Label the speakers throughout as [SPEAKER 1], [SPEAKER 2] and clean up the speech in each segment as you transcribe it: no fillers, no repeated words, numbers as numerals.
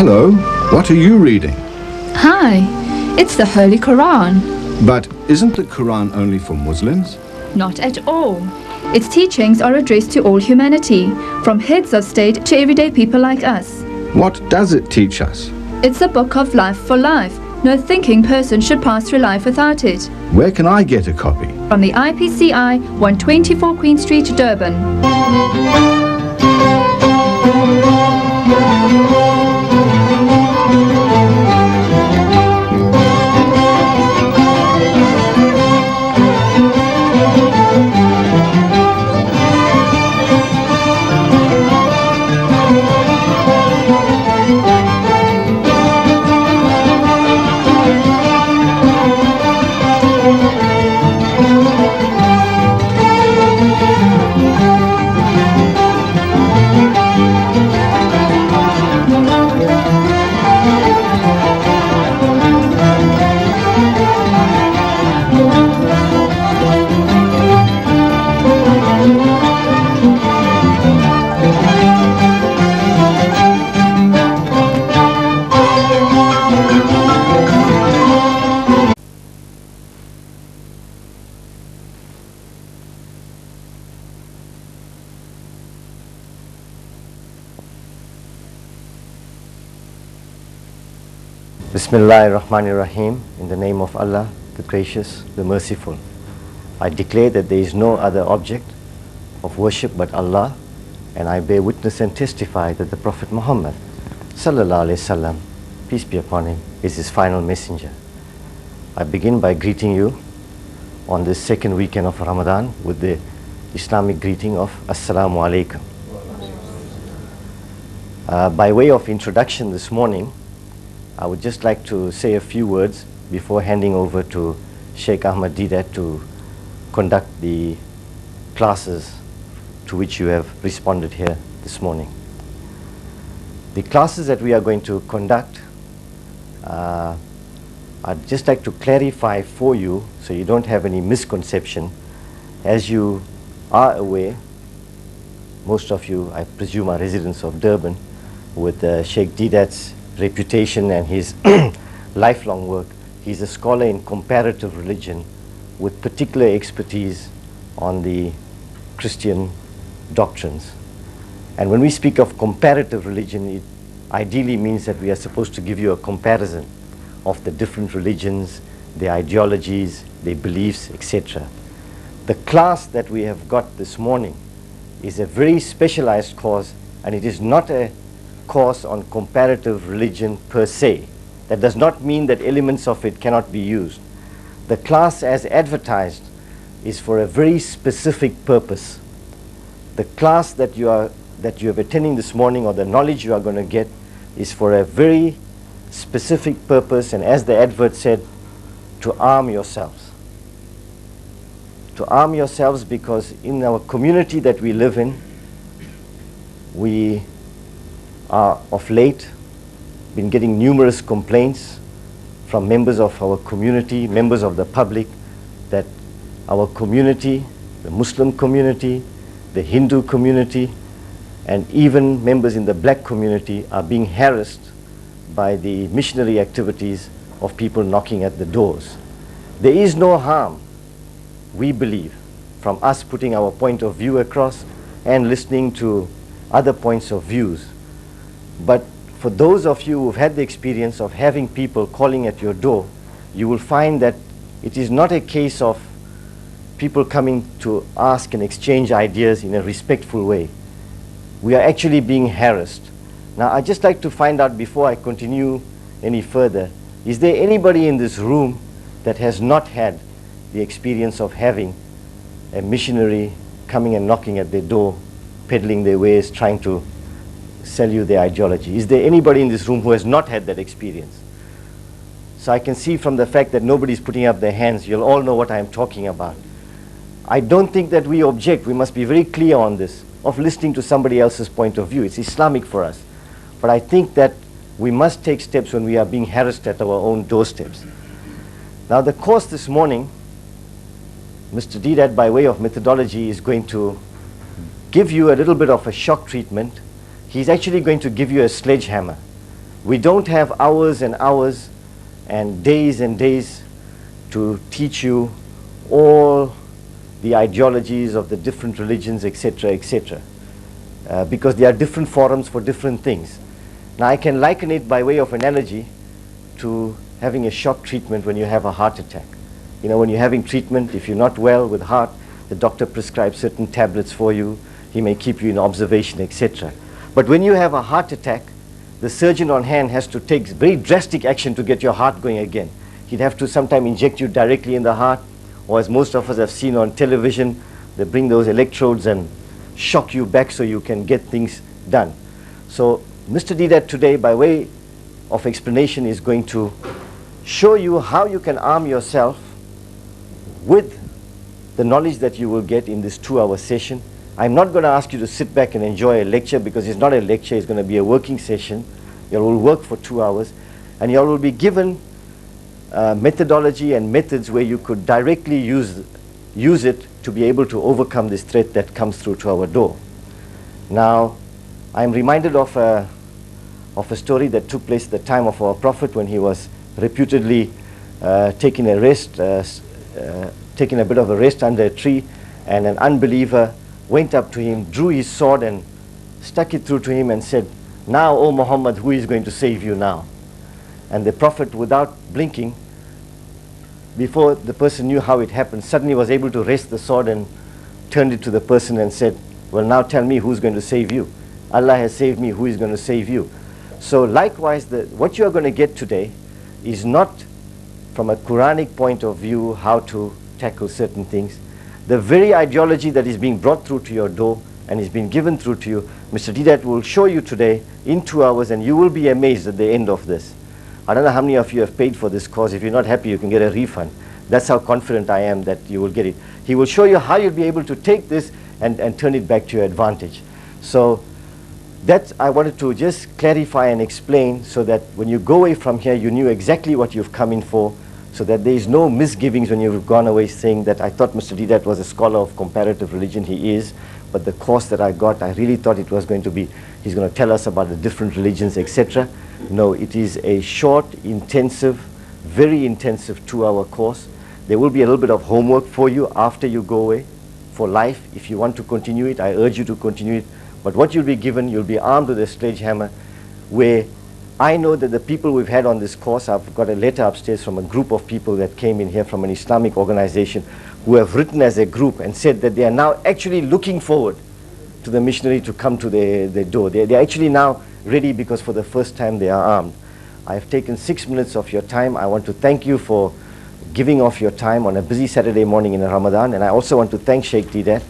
[SPEAKER 1] Hello, what are you reading?
[SPEAKER 2] Hi, it's the Holy Quran.
[SPEAKER 1] But isn't the Quran only for Muslims?
[SPEAKER 2] Not at all. Its teachings are addressed to all humanity, from heads of state to everyday people like us.
[SPEAKER 1] What does it teach us?
[SPEAKER 2] It's a book of life for life. No thinking person should pass through life without it.
[SPEAKER 1] Where can I get a copy?
[SPEAKER 2] From the IPCI, 124 Queen Street, Durban.
[SPEAKER 3] Bismillahirrahmanirrahim. In the name of Allah, the Gracious, the Merciful. I declare that there is no other object of worship but Allah, and I bear witness and testify that the Prophet Muhammad sallallahu alaihi wasallam, peace be upon him, is his final messenger. I begin by greeting you on this second weekend of Ramadan with the Islamic greeting of Assalamu alaikum. By way of introduction this morning, I would just like to say a few words before handing over to Sheikh Ahmed Deedat to conduct the classes to which you have responded here this morning. The classes that we are going to conduct, I'd just like to clarify for you so you don't have any misconception. As you are aware, most of you, I presume, are residents of Durban, with Sheikh Deedat's reputation and his lifelong work. He's a scholar in comparative religion with particular expertise on the Christian doctrines. And when we speak of comparative religion, it ideally means that we are supposed to give you a comparison of the different religions, their ideologies, their beliefs, etc. The class that we have got this morning is a very specialized course, and it is not a course on comparative religion per se. That does not mean that elements of it cannot be used. The class as advertised is for a very specific purpose. The class that you are attending this morning, or the knowledge you are going to get, is for a very specific purpose, and as the advert said, to arm yourselves. To arm yourselves, because in our community that we live in, we are of late been getting numerous complaints from members of our community, members of the public, that our community, the Muslim community, the Hindu community, and even members in the black community are being harassed by the missionary activities of people knocking at the doors. There is no harm, we believe, from us putting our point of view across and listening to other points of views. But for those of you who've had the experience of having people calling at your door, you will find that it is not a case of people coming to ask and exchange ideas in a respectful way. We are actually being harassed. Now, I'd just like to find out, before I continue any further, is there anybody in this room that has not had the experience of having a missionary coming and knocking at their door, peddling their wares, trying to sell you their ideology? Is there anybody in this room who has not had that experience? So I can see from the fact that nobody's putting up their hands, you'll all know what I'm talking about. I don't think that we object. We must be very clear on this, of listening to somebody else's point of view. It's Islamic for us. But I think that we must take steps when we are being harassed at our own doorsteps. Now, the course this morning, Mr. Deedat, by way of methodology, is going to give you a little bit of a shock treatment. He's actually going to give you a sledgehammer. We don't have hours and hours and days to teach you all the ideologies of the different religions, etc., etc., because there are different forums for different things. Now, I can liken it by way of analogy to having a shock treatment when you have a heart attack. You know, when you're having treatment, if you're not well with heart, the doctor prescribes certain tablets for you. He may keep you in observation, etc. But when you have a heart attack, the surgeon on hand has to take very drastic action to get your heart going again. He'd have to sometime inject you directly in the heart, or as most of us have seen on television, they bring those electrodes and shock you back so you can get things done. So Mr. Deedat today, by way of explanation, is going to show you how you can arm yourself with the knowledge that you will get in this 2-hour session. I'm not going to ask you to sit back and enjoy a lecture, because it's not a lecture, it's going to be a working session. You all will work for 2 hours, and you all will be given methodology and methods where you could directly use it to be able to overcome this threat that comes through to our door. Now, I'm reminded of a story that took place at the time of our Prophet, when he was reputedly taking a bit of a rest under a tree, and an unbeliever went up to him, drew his sword and stuck it through to him and said, "Now, O Muhammad, who is going to save you now?" And the Prophet, without blinking, before the person knew how it happened, suddenly was able to raise the sword and turned it to the person and said, "Well, now tell me who's going to save you. Allah has saved me, who is going to save you?" So likewise, what you are going to get today is not from a Quranic point of view how to tackle certain things. The very ideology that is being brought through to your door and is being given through to you, Mr. Deedat will show you today in 2 hours, and you will be amazed at the end of this. I don't know how many of you have paid for this course. If you're not happy, you can get a refund. That's how confident I am that you will get it. He will show you how you'll be able to take this and turn it back to your advantage. So that I wanted to just clarify and explain, so that when you go away from here, you knew exactly what you've come in for, so that there is no misgivings when you've gone away saying that I thought Mr. Deedat was a scholar of comparative religion. He is, but the course that I got, I really thought it was going to be, he's going to tell us about the different religions, etc. No, it is a short, intensive, very intensive 2-hour course. There will be a little bit of homework for you after you go away for life. If you want to continue it, I urge you to continue it. But what you'll be given, you'll be armed with a sledgehammer, where I know that the people we've had on this course, I've got a letter upstairs from a group of people that came in here from an Islamic organization, who have written as a group and said that they are now actually looking forward to the missionary to come to their door. They're actually now ready, because for the first time they are armed. I have taken 6 minutes of your time. I want to thank you for giving off your time on a busy Saturday morning in Ramadan, and I also want to thank Sheikh Deedat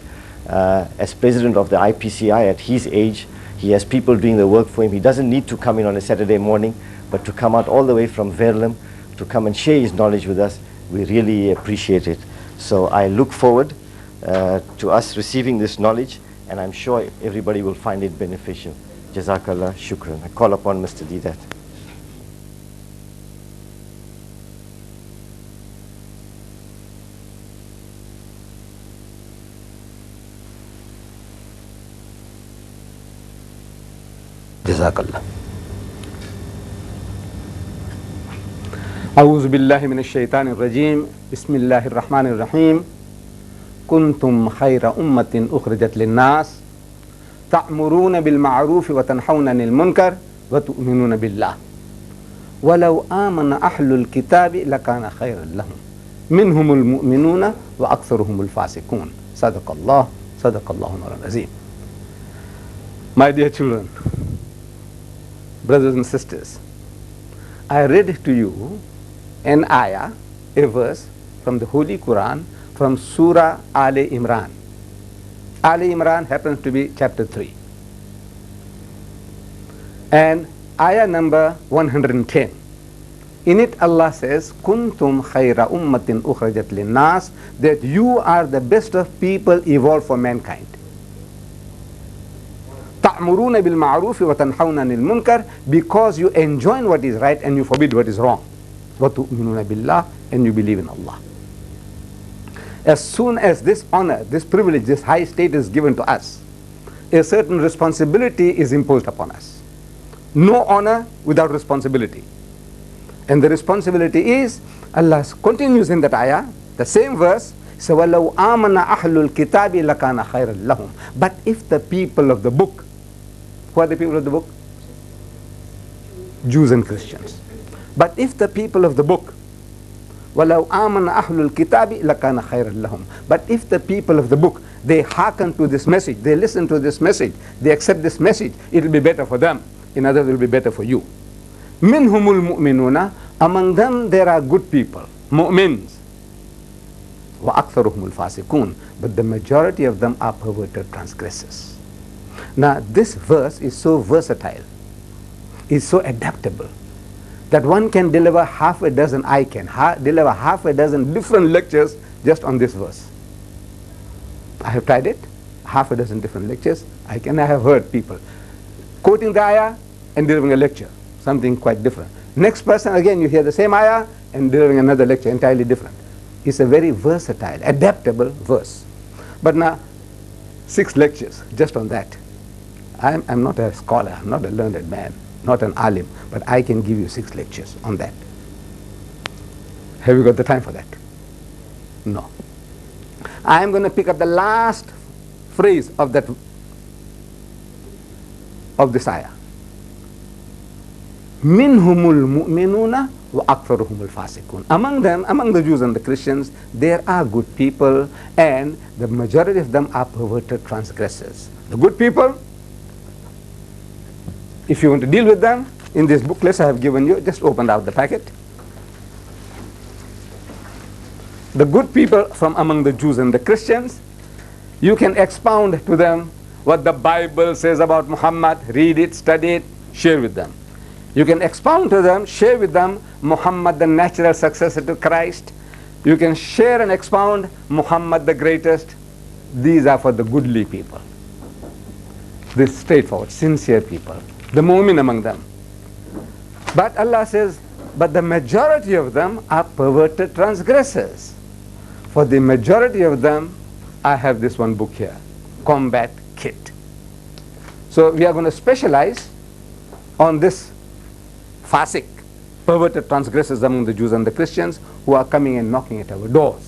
[SPEAKER 3] as president of the IPCI. At his age, he has people doing the work for him. He doesn't need to come in on a Saturday morning, but to come out all the way from Verulam to come and share his knowledge with us, we really appreciate it. So I look forward to us receiving this knowledge, and I'm sure everybody will find it beneficial. Jazakallah, shukran. I call upon Mr. Deedat.
[SPEAKER 4] Jazakallah. A'udhu billahi minash shaitanir rajim. Bismillahir rahmanir rahim. Kuntum khayra ummatin ukhrijat lin-nas ta'muruna bil ma'ruf wa tanhauna 'anil munkar wa tu'minuna billah. Walau amana ahlul kitabi lakana khayran lahum. Minhumul mu'minuna wa aktharuhumul fasiqun. Sadaqallah, sadaqallahu al-azim. My dear children, brothers and sisters, I read to you an ayah, a verse from the Holy Quran, from Surah Ali Imran. Ali Imran happens to be chapter 3. And ayah number 110. In it Allah says, Kuntum khayra ummatin ukhrajat linnas, that you are the best of people evolved for mankind. Ta'muruna bil ma'ruf wa tanhauna 'anil munkar, because you enjoin what is right and you forbid what is wrong. Wa tu'minuna billah, and you believe in Allah. As soon as this honor, this privilege, this high status is given to us, a certain responsibility is imposed upon us. No honor without responsibility. And the responsibility is, Allah continues in that ayah, the same verse, so وَلَوْ آمَنَ أَحْلُ الْكِتَابِ لَكَانَ خَيْرًا لَهُمْ. But if the people of the book, who are the people of the book? Jews and Christians. But if the people of the book, وَلَوْ آمَنَ أَحْلُ الْكِتَابِ لَكَانَ خَيْرًا لَهُمْ. But if the people of the book, they hearken to this message, they listen to this message, they accept this message, it will be better for them. In others, it will be better for you. مِنْهُمُ الْمُؤْمِنُونَ. Among them there are good people, mu'mins. وَأَكْثَرُهُمُ الْفَاسِقُونَ. But the majority of them are perverted transgressors. Now this verse is so versatile, is so adaptable, that one can deliver half a dozen, I can deliver half a dozen different lectures just on this verse. I have tried it, half a dozen different lectures. I have heard people quoting the ayah and delivering a lecture, something quite different. Next person, again, you hear the same ayah and delivering another lecture entirely different. It's a very versatile, adaptable verse. But now, 6 lectures just on that. I'm not a scholar, I'm not a learned man, not an alim, but I can give you 6 lectures on that. Have you got the time for that? No. I am going to pick up the last phrase of that, of this ayah. Minhumul mu'minuna wa aktharuhumul fasiqun. Among them, among the Jews and the Christians, there are good people, and the majority of them are perverted transgressors. The good people, if you want to deal with them, in this booklets I have given you, just open out the packet. The good people from among the Jews and the Christians, you can expound to them what the Bible says about Muhammad, read it, study it, share with them. You can expound to them, share with them Muhammad, the natural successor to Christ. You can share and expound Muhammad the greatest. These are for the goodly people, the straightforward, sincere people, the mu'min among them. But Allah says, but the majority of them are perverted transgressors. For the majority of them, I have this one book here, Combat Kit. So we are going to specialize on this fasik, perverted transgressors among the Jews and the Christians who are coming and knocking at our doors.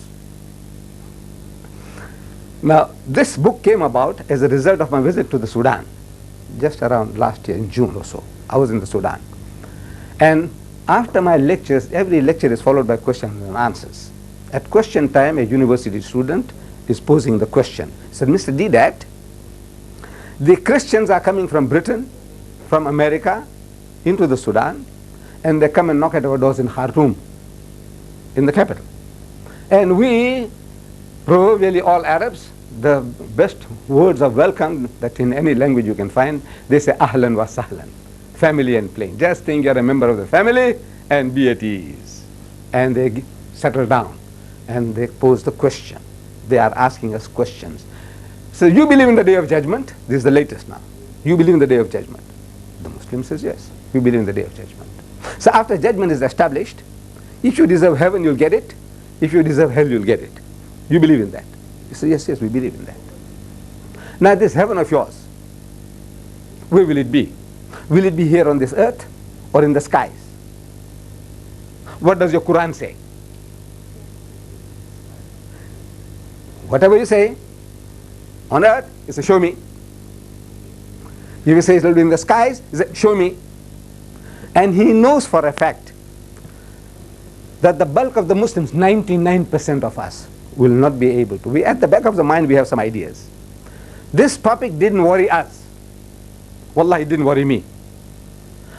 [SPEAKER 4] Now, this book came about as a result of my visit to the Sudan, just around last year in June or so. I was in the Sudan. And after my lectures, every lecture is followed by questions and answers. At question time, a university student is posing the question. He said, Mr. Deedat, the Christians are coming from Britain, from America, into the Sudan, and they come and knock at our doors in Khartoum, in the capital. And we, proverbially all Arabs, the best words of welcome that in any language you can find, they say ahlan wa sahlan, family and plain. Just think you're a member of the family and be at ease. And they settle down and they pose the question. They are asking us questions. So you believe in the day of judgment? This is the latest now. You believe in the day of judgment? The Muslim says yes. We believe in the day of judgment. So after judgment is established, if you deserve heaven, you'll get it. If you deserve hell, you'll get it. You believe in that? You say, yes, yes, we believe in that. Now this heaven of yours, where will it be? Will it be here on this earth or in the skies? What does your Quran say? Whatever you say on earth, you say, show me. If you say it will be in the skies, you say, show me. And he knows for a fact that the bulk of the Muslims, 99% of us, will not be able to. We, at the back of the mind, we have some ideas. This topic didn't worry us. Wallah, it didn't worry me.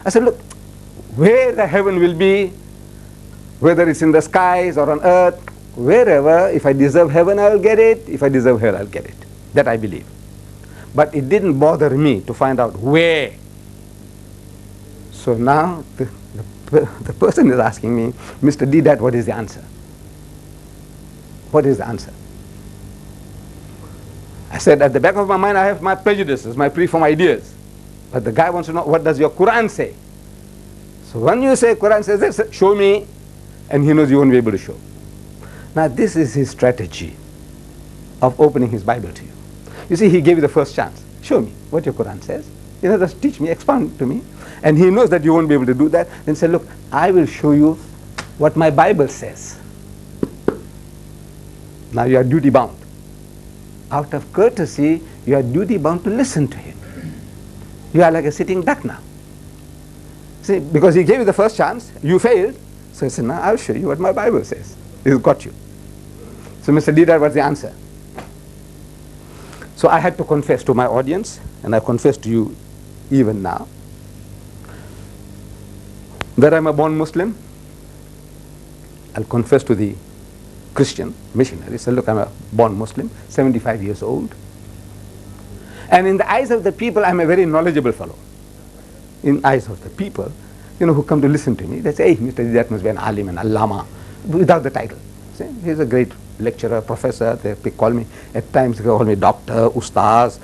[SPEAKER 4] I said, look, where the heaven will be, whether it's in the skies or on earth, wherever, if I deserve heaven, I'll get it. If I deserve hell, I'll get it. That I believe. But it didn't bother me to find out where. So now the person is asking me, Mr. Deedat, what is the answer? What is the answer? I said, at the back of my mind, I have my prejudices, my preformed ideas. But the guy wants to know, what does your Quran say? So when you say Quran says this, show me, and he knows you won't be able to show. Now this is his strategy of opening his Bible to you. You see, he gave you the first chance. Show me what your Quran says. Just teach me, expound to me. And he knows that you won't be able to do that. Then say, look, I will show you what my Bible says. Now you are duty bound. Out of courtesy, you are duty bound to listen to him. You are like a sitting duck now. See, because he gave you the first chance, you failed. So he said, now I'll show you what my Bible says. He's got you. So Mr. Deedat, what's the answer? So I had to confess to my audience, and I confess to you even now, that I'm a born Muslim. I'll confess to the Christian missionary. Say, look, I'm a born Muslim, 75 years old. And in the eyes of the people, I'm a very knowledgeable fellow. In eyes of the people, who come to listen to me, they say, hey, Mr. Deedat must be an alim, an allama, without the title. See, he's a great lecturer, professor. They call me, at times they call me doctor, ustaz,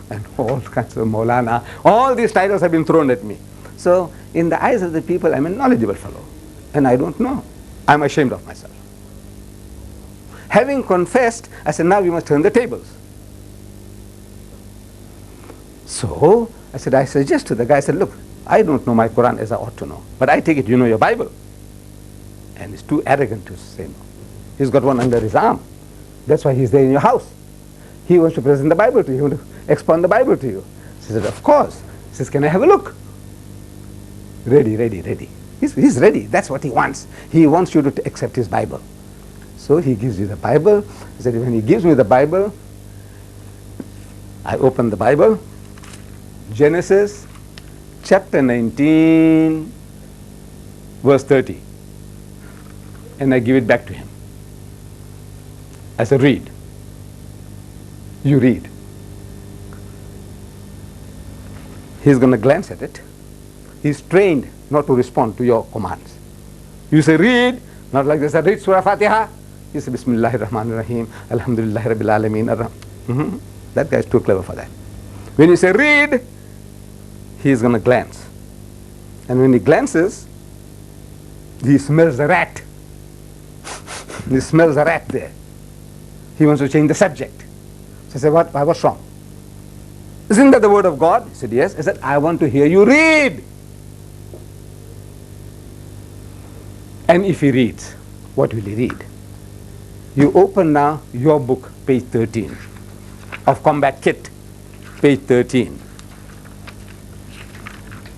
[SPEAKER 4] and all kinds of maulana. All these titles have been thrown at me. So in the eyes of the people, I'm a knowledgeable fellow. And I don't know. I'm ashamed of myself. Having confessed, I said, now we must turn the tables. So I said, I suggest to the guy, I said, look, I don't know my Quran as I ought to know, but I take it you know your Bible. And he's too arrogant to say no. He's got one under his arm. That's why he's there in your house. He wants to present the Bible to you, he wants to expound the Bible to you. He said, of course. He says, can I have a look? Ready, ready, ready. He's ready. That's what he wants. He wants you to accept his Bible. So he gives you the Bible. He said, when he gives me the Bible, I open the Bible, Genesis chapter 19, verse 30. And I give it back to him. I said, read. You read. He's going to glance at it. He's trained not to respond to your commands. You say, read, not like this, read Surah Fatiha. You say, Bismillahir Rahmanir Rahim, Alhamdulillahi Rabbil Alameen. That guy's too clever for that. When you say, read, he's going to glance. And when he glances, he smells a rat. He smells a rat there. He wants to change the subject. So I said, what's wrong? Isn't that the word of God? He said, yes. I said, I want to hear you read. And if he reads, what will he read? You open now your book, page 13, of Combat Kit, page 13.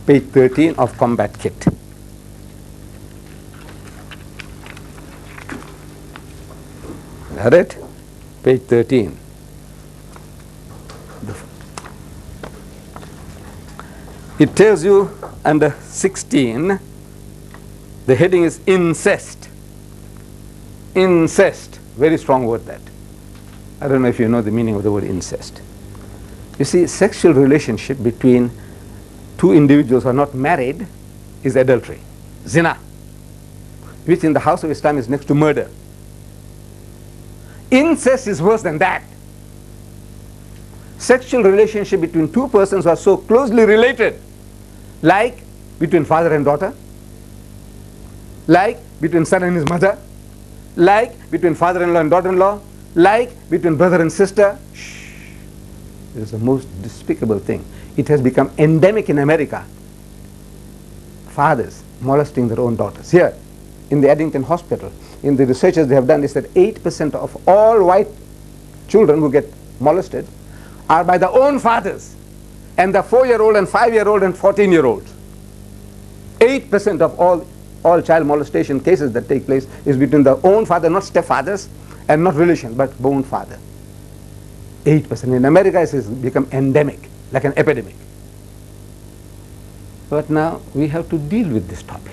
[SPEAKER 4] Page 13 of Combat Kit. Got it? Page 13. It tells you under 16, the heading is incest. Incest. Very strong word that. I don't know if you know the meaning of the word incest. You see, sexual relationship between two individuals who are not married is adultery. Zina. Which in the house of Islam is next to murder. Incest is worse than that. Sexual relationship between two persons who are so closely related, like between father and daughter, like between son and his mother, like between father-in-law and daughter-in-law, like between brother and sister. Shh. It is the most despicable thing. It has become endemic in America. Fathers molesting their own daughters. Here, in the Addington Hospital, in the researches they have done, is that 8% of all white children who get molested are by their own fathers, and the 4-year-old and 5-year-old and 14-year-olds. 8% of all child molestation cases that take place is between their own father, not stepfathers, and not relation, but own father. 8%. In America, it has become endemic, like an epidemic. But now we have to deal with this topic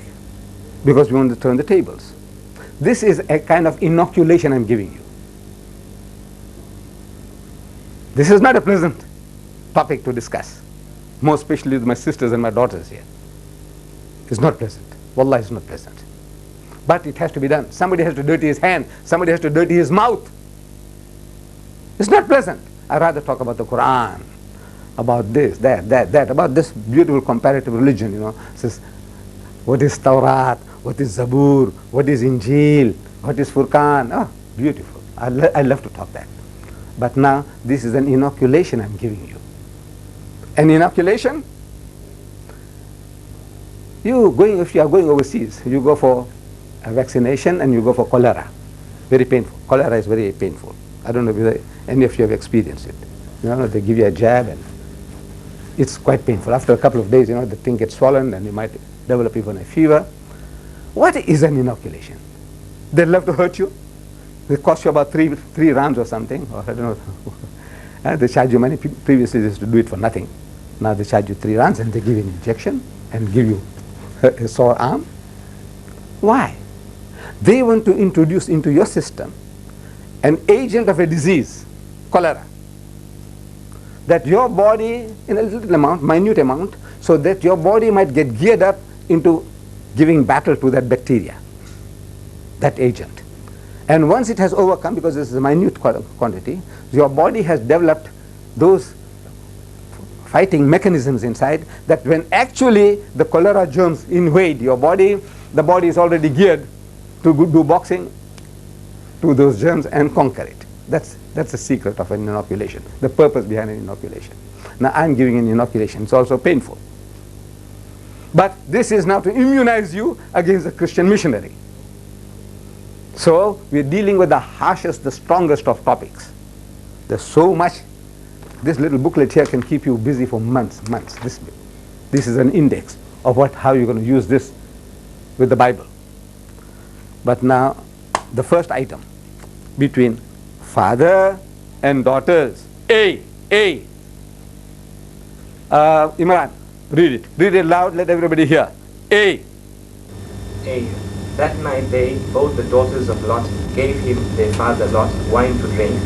[SPEAKER 4] because we want to turn the tables. This is a kind of inoculation I'm giving you. This is not a pleasant topic to discuss, more especially with my sisters and my daughters here. It's not pleasant. Wallah, it's not pleasant. But it has to be done. Somebody has to dirty his hand. Somebody has to dirty his mouth. It's not pleasant. I'd rather talk about the Quran, about this, that, about this beautiful comparative religion, Says, what is Tawrat? What is Zabur? What is Injil? What is Furqan? Oh, beautiful. I love to talk that. But now, this is an inoculation I'm giving you. An inoculation, if you are going overseas, you go for a vaccination and you go for cholera. Very painful. Cholera is very painful. I don't know whether any of you have experienced it. They give you a jab and it's quite painful. After a couple of days, the thing gets swollen and you might develop even a fever. What is an inoculation? They love to hurt you. They cost you about three rands or something, or I don't know. They charge you money. Previously, they used to do it for nothing. Now they charge you 3 rands and they give you an injection and give you a sore arm. Why? They want to introduce into your system an agent of a disease, cholera, that your body, in a little amount, minute amount, so that your body might get geared up into giving battle to that bacteria, that agent. And once it has overcome, because this is a minute quantity, your body has developed those fighting mechanisms inside, that when actually the cholera germs invade your body, the body is already geared to do boxing to those germs and conquer it. That's the secret of an inoculation, the purpose behind an inoculation. Now I'm giving an inoculation. It's also painful. But this is now to immunize you against the Christian missionary. So we're dealing with the harshest, the strongest of topics. There's so much. This little booklet here can keep you busy for months. This is an index of how you're going to use this with the Bible. But now, the first item between father and daughters. Imran, read it. Read it loud, let everybody hear. A.
[SPEAKER 5] That night both the daughters of Lot gave him, their father Lot, wine to drink,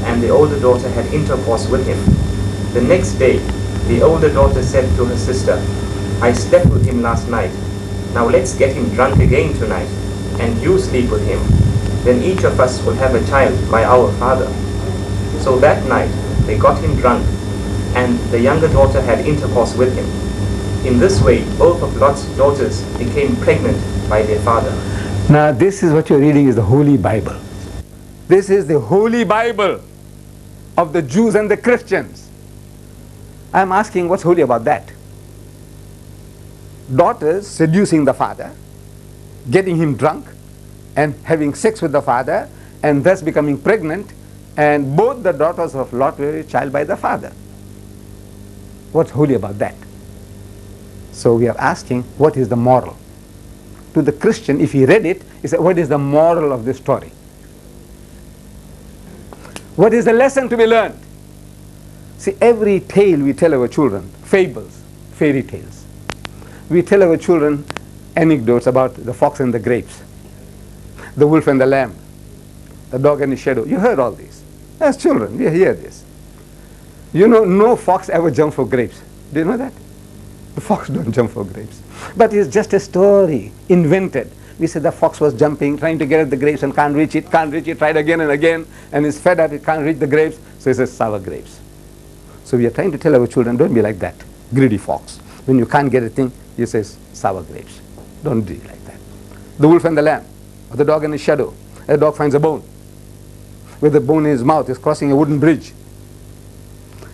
[SPEAKER 5] and the older daughter had intercourse with him. The next day, the older daughter said to her sister, I slept with him last night. Now let's get him drunk again tonight, and you sleep with him. Then each of us will have a child by our father. So that night, they got him drunk, and the younger daughter had intercourse with him. In this way, both of Lot's daughters became pregnant by their father.
[SPEAKER 4] Now this is what you're reading is the Holy Bible. This is the Holy Bible of the Jews and the Christians. I'm asking what's holy about that? Daughters seducing the father, getting him drunk, and having sex with the father, and thus becoming pregnant, and both the daughters of Lot were a child by the father. What's holy about that? So we are asking, what is the moral? To the Christian, if he read it, he said, what is the moral of this story? What is the lesson to be learned? See, every tale we tell our children, fables, fairy tales. We tell our children anecdotes about the fox and the grapes, the wolf and the lamb, the dog and the shadow. You heard all these. As children, we hear this. You know, no fox ever jumped for grapes. Do you know that? The fox don't jump for grapes. But it's just a story, invented. We said the fox was jumping, trying to get at the grapes and can't reach it, tried again and again, and is fed up, it can't reach the grapes, so he says sour grapes. So we are trying to tell our children, don't be like that, greedy fox. When you can't get a thing, he says sour grapes. Don't be like that. The wolf and the lamb, or the dog and his shadow. A dog finds a bone. With the bone in his mouth, he's crossing a wooden bridge.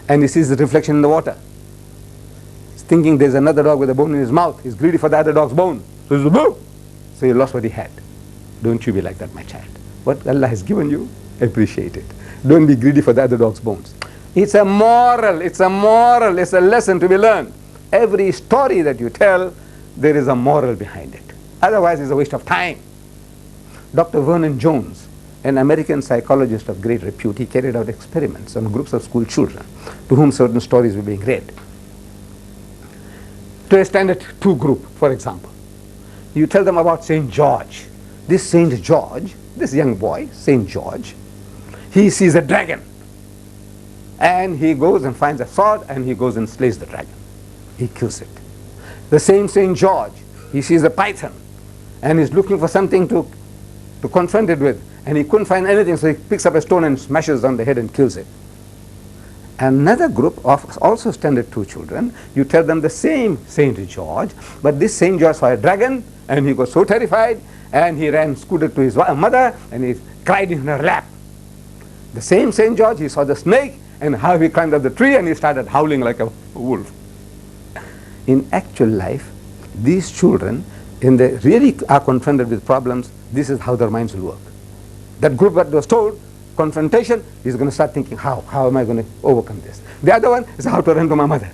[SPEAKER 4] And he sees the reflection in the water. He's thinking there's another dog with a bone in his mouth. He's greedy for the other dog's bone. So he's boom! So he lost what he had. Don't you be like that, my child. What Allah has given you, appreciate it. Don't be greedy for the other dog's bones. It's a moral, it's a lesson to be learned. Every story that you tell, there is a moral behind it. Otherwise, it's a waste of time. Dr. Vernon Jones, an American psychologist of great repute, he carried out experiments on groups of school children to whom certain stories were being read. To a standard 2 group, for example. You tell them about St. George. This St. George, this young boy, St. George, he sees a dragon. And he goes and finds a sword and he goes and slays the dragon. He kills it. The same St. George, he sees a python and he's looking for something to confront it with. And he couldn't find anything, so he picks up a stone and smashes on the head and kills it. Another group of also standard 2 children, you tell them the same St. George, but this St. George saw a dragon and he got so terrified and he scooted to his mother and he cried in her lap. The same St. George, he saw the snake and how he climbed up the tree and he started howling like a wolf. In actual life, these children, when they really are confronted with problems, this is how their minds will work. That group that was told, confrontation, is going to start thinking, how am I going to overcome this? The other one is how to run to my mother.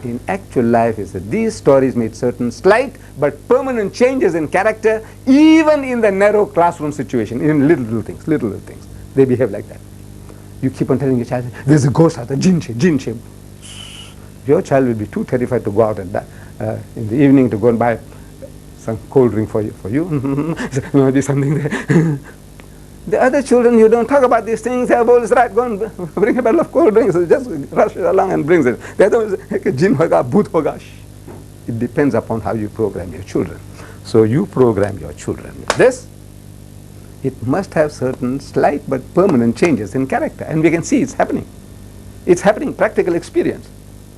[SPEAKER 4] In actual life is that these stories made certain slight but permanent changes in character, even in the narrow classroom situation, in little things. They behave like that. You keep on telling your child, there's a ghost out there, jinn shape. Your child will be too terrified to go out in the evening to go and buy some cold drink for you. There might be something there. The other children, you don't talk about these things. They have always right, go and bring a bottle of cold drinks. So just rush it along and brings it. The other one is jinn hoga, bhoot hoga. It depends upon how you program your children. So you program your children with this. It must have certain slight but permanent changes in character, and we can see it's happening. It's happening. Practical experience.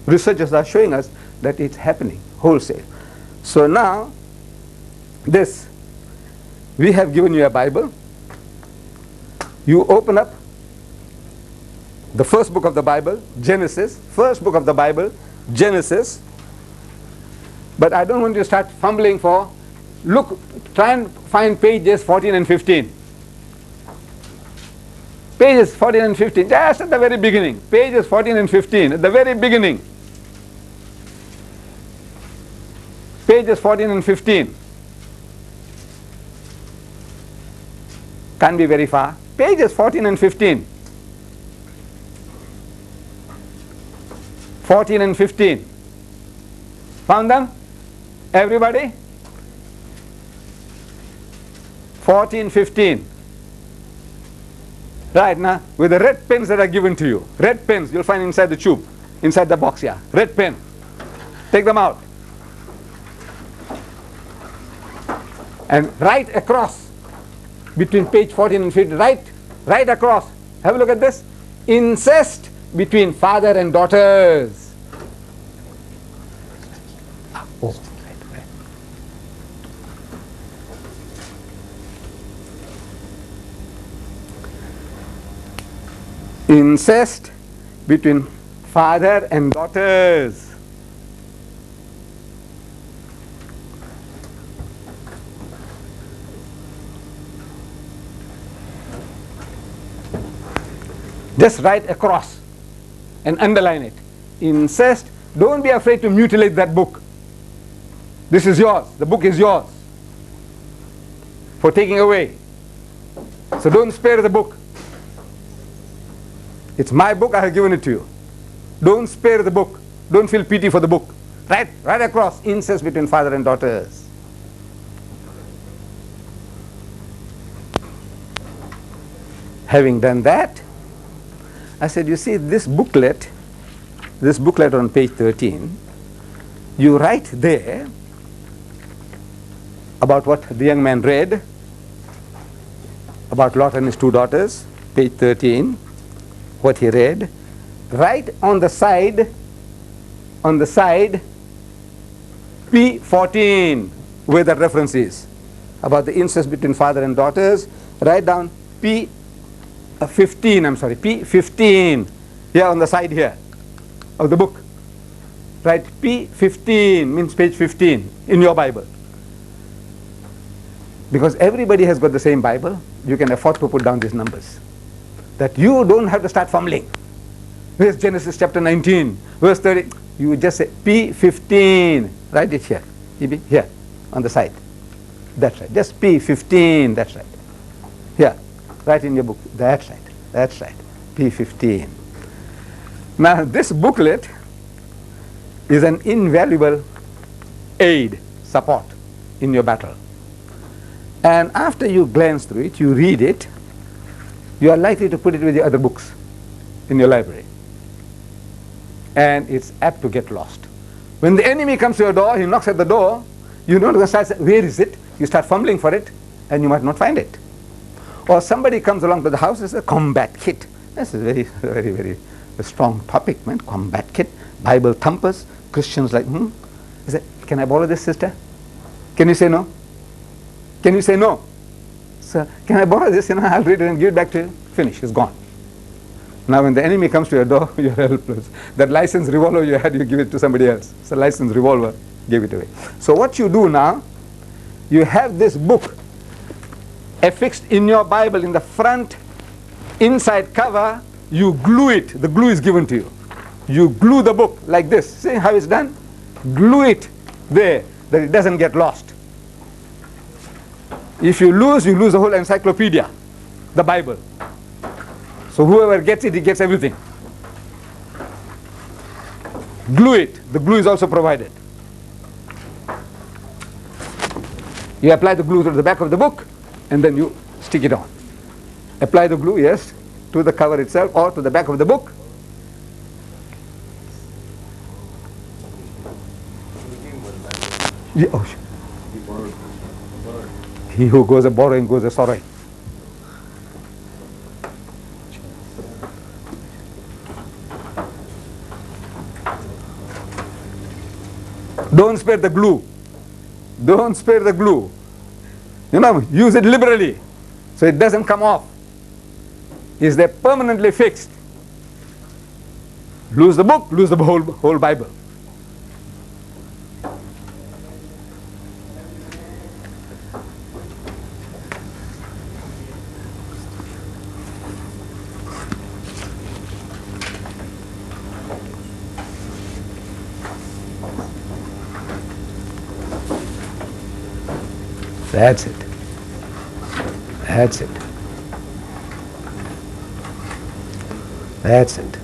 [SPEAKER 4] Researchers are showing us that it's happening wholesale. So now, this, we have given you a Bible. You open up the first book of the Bible, Genesis, first book of the Bible, Genesis. But I don't want you to start fumbling for, try and find pages 14 and 15. Pages 14 and 15, just at the very beginning. Pages 14 and 15, at the very beginning. Pages 14 and 15. Can't be very far. Pages 14 and 15. 14 and 15. Found them? Everybody? 14, 15. Right now, with the red pens that are given to you. Red pens you'll find inside the tube, inside the box here. Red pen. Take them out. And write across between page 14 and 15. Right across. Have a look at this. Incest between father and daughters. Oh, right. Incest between father and daughters. Just write across and underline it. Incest. Don't be afraid to mutilate that book. This is yours. The book is yours for taking away. So don't spare the book. It's my book, I have given it to you. Don't spare the book. Don't feel pity for the book. Right across. Incest between father and daughters. Having done that, I said, you see this booklet on page 13, you write there about what the young man read, about Lot and his two daughters, page 13, what he read. Write on the side, P14, where that reference is, about the incest between father and daughters. Write down P15, here on the side here of the book. Write P15, means page 15 in your Bible. Because everybody has got the same Bible, you can afford to put down these numbers. That you don't have to start fumbling. Where's Genesis chapter 19, verse 30? You just say P15, write it here, here on the side. That's right, just P15, that's right. Here. Write in your book, that's right, P15. Now this booklet is an invaluable aid, support in your battle. And after you glance through it, you read it, you are likely to put it with the other books in your library. And it's apt to get lost. When the enemy comes to your door, he knocks at the door, you don't start saying, where is it? You start fumbling for it, and you might not find it. Or somebody comes along to the house and says, combat kit. This is very strong topic, man. Combat kit, Bible thumpers. Christians like, I say, can I borrow this, sister? Can you say no? Can you say no? Sir, can I borrow this? I'll read it and give it back to you. Finish, it's gone. Now when the enemy comes to your door, you're helpless. That licensed revolver you had, you give it to somebody else. It's a licensed revolver, give it away. So what you do now, you have this book affixed in your Bible in the front, inside cover, you glue it. The glue is given to you. You glue the book like this. See how it's done? Glue it there, that it doesn't get lost. If you lose the whole encyclopedia, the Bible. So whoever gets it, he gets everything. Glue it. The glue is also provided. You apply the glue to the back of the book, and then you stick it on. Apply the glue, yes, to the cover itself or to the back of the book. Yeah, oh, he who goes a borrowing goes a sorrowing. Don't spare the glue. Don't spare the glue. You know, use it liberally so it doesn't come off. Is there permanently fixed. Lose the book, lose the whole Bible. That's it. That's it. That's it.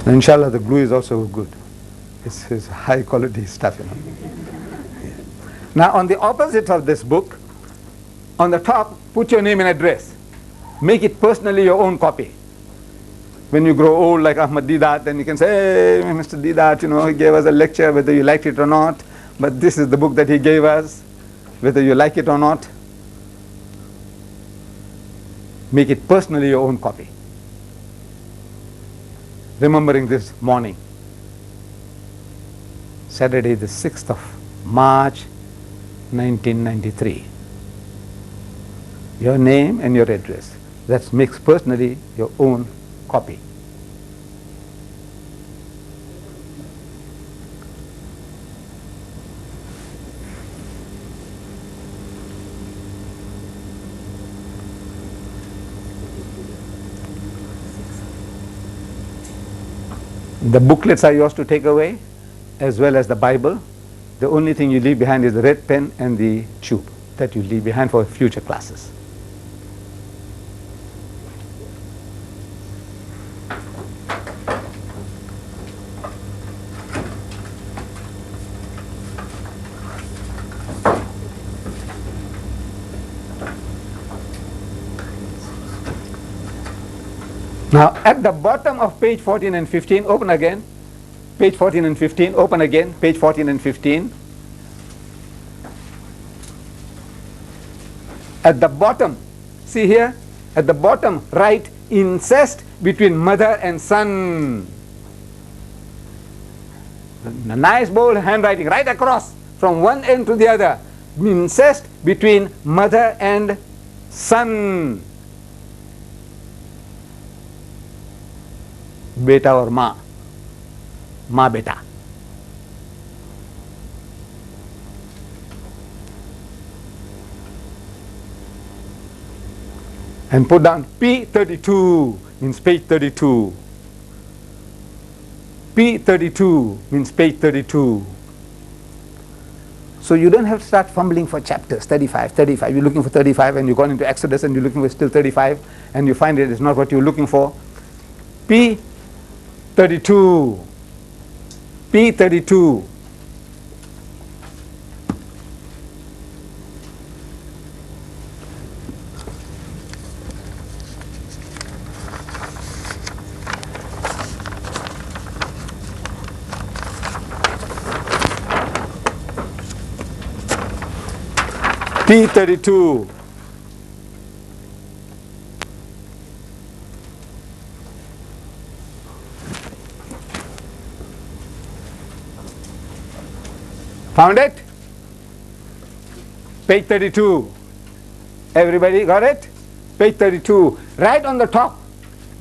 [SPEAKER 4] Inshallah, the glue is also good. It's high quality stuff, you know. Yeah. Now, on the opposite of this book, on the top, put your name and address. Make it personally your own copy. When you grow old like Ahmed Deedat, then you can say, hey, Mr. Deedat, you know, he gave us a lecture, whether you liked it or not, but this is the book that he gave us, whether you like it or not. Make it personally your own copy. Remembering this morning, Saturday the 6th of March 1993. Your name and your address. That makes personally your own copy. The booklets are yours to take away, as well as the Bible. The only thing you leave behind is the red pen and the tube that you leave behind for future classes. Now, at the bottom of page 14 and 15, open again. Page 14 and 15, open again, page 14 and 15. At the bottom, see here, at the bottom, write incest between mother and son. A nice bold handwriting, right across, from one end to the other. Incest between mother and son. Beta or ma. Ma beta. And put down P32 means page 32. P32 means page 32. So you don't have to start fumbling for chapters, 35. You're looking for 35 and you've gone into Exodus and you're looking for still 35 and you find it is not what you're looking for. P32. P32. T32. Found it? Page 32. Everybody got it? Page 32. Right on the top,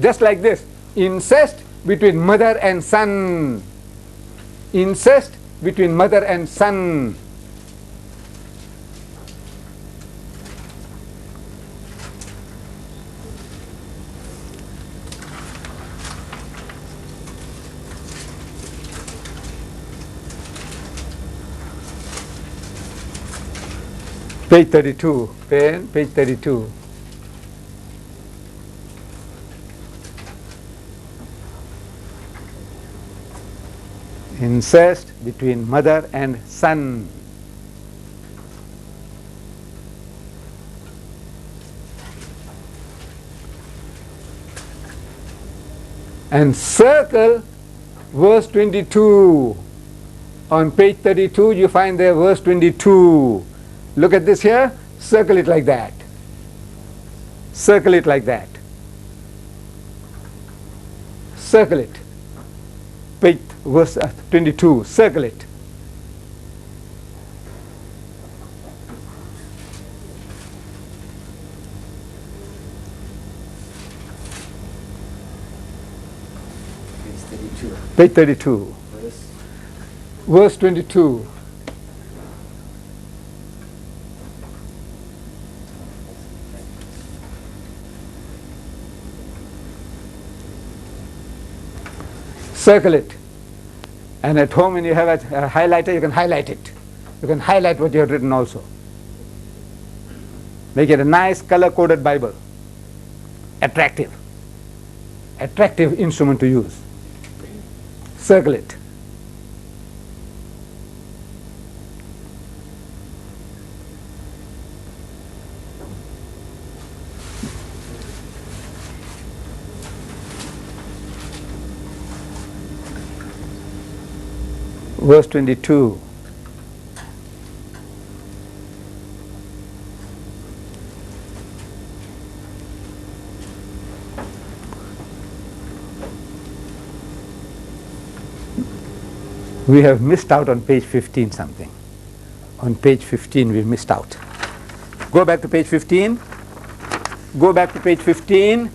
[SPEAKER 4] just like this. Incest between mother and son. Incest between mother and son. Page 32, page 32. Incest between mother and son. And circle verse 22. On page 32 you find there verse 22. Look at this here, circle it like that. Circle it like that. Circle it. Page verse 22, circle it. Page 32. Verse 22. Circle it. And at home when you have a highlighter, you can highlight it. You can highlight what you have written also. Make it a nice color-coded Bible. Attractive. Attractive instrument to use. Circle it. Verse 22. We have missed out on page 15 something. On page 15 we missed out. Go back to page 15. Go back to page 15.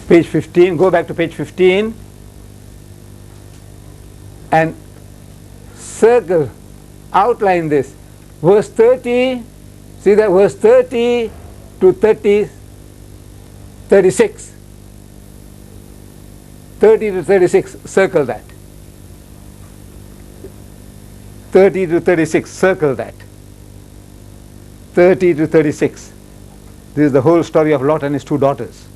[SPEAKER 4] Page 15, go back to page 15 and circle, outline this. Verse 30, see that verse 30 to 30, 36. 30 to 36, circle that. 30 to 36, circle that. 30 to 36. This is the whole story of Lot and his two daughters.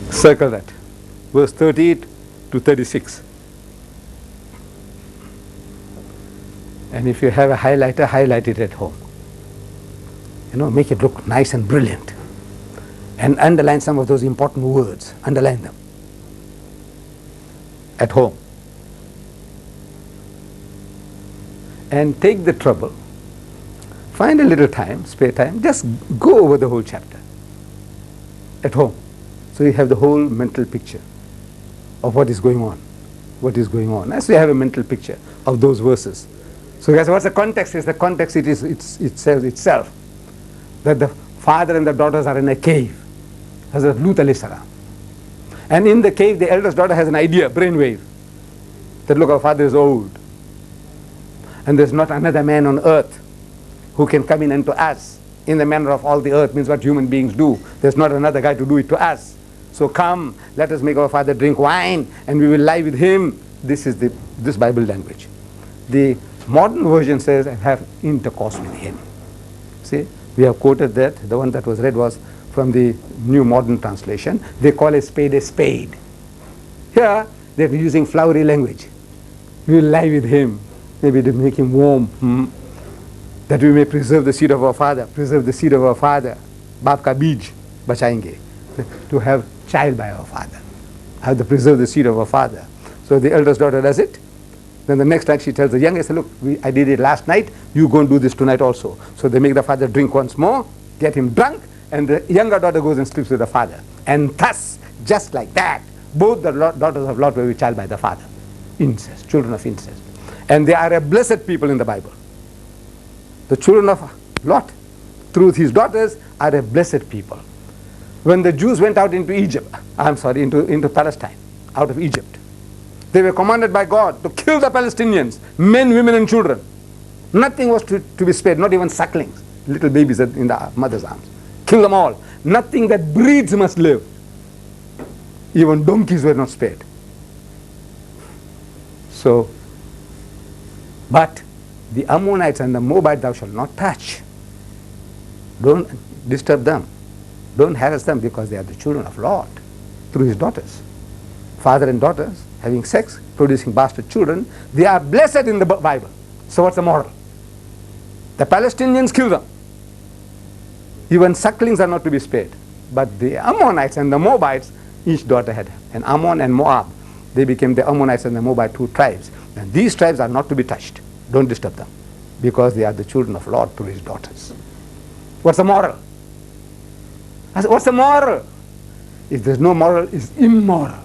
[SPEAKER 4] Circle that. Verse 30 to 36. And if you have a highlighter, highlight it at home. You know, make it look nice and brilliant. And underline some of those important words. Underline them. At home. And take the trouble. Find a little time, spare time. Just go over the whole chapter. At home. So you have the whole mental picture of what is going on. What is going on. As we have a mental picture of those verses. So guys, what's the context? Is the context itself that the father and the daughters are in a cave. Hazrat Lut alayhi salam. And in the cave the eldest daughter has an idea, brainwave, that look, our father is old. And there's not another man on earth who can come in unto us in the manner of all the earth, means what human beings do. There's not another guy to do it to us. So come, let us make our father drink wine and we will lie with him. This is this Bible language. The modern version says, and have intercourse with him. See, we have quoted that. The one that was read was from the New Modern Translation. They call a spade a spade. Here, they're using flowery language. We will lie with him, maybe to make him warm, that we may preserve the seed of our father, preserve the seed of our father. Baap ka beej bachayenge, to have child by our father. Have to preserve the seed of our father. So the eldest daughter does it. Then the next night she tells the youngest, look, I did it last night, you go and do this tonight also. So they make the father drink once more, get him drunk, and the younger daughter goes and sleeps with the father. And thus, just like that, both the daughters of Lot were with child by the father. Incest, children of incest. And they are a blessed people in the Bible. The children of Lot, through his daughters, are a blessed people. When the Jews went out into into Palestine, out of Egypt, they were commanded by God to kill the Palestinians, men, women, and children. Nothing was to be spared, not even sucklings, little babies in the mother's arms. Kill them all. Nothing that breathes must live. Even donkeys were not spared. So, but the Ammonites and the Moabites thou shalt not touch. Don't disturb them. Don't harass them, because they are the children of Lot through his daughters. Father and daughters having sex, producing bastard children, they are blessed in the Bible. So what's the moral? The Palestinians kill them. Even sucklings are not to be spared. But the Ammonites and the Moabites, each daughter had an Ammon and Moab. They became the Ammonites and the Moabite, two tribes. And these tribes are not to be touched. Don't disturb them, because they are the children of Lot through his daughters. What's the moral? What's the moral? If there's no moral, it's immoral.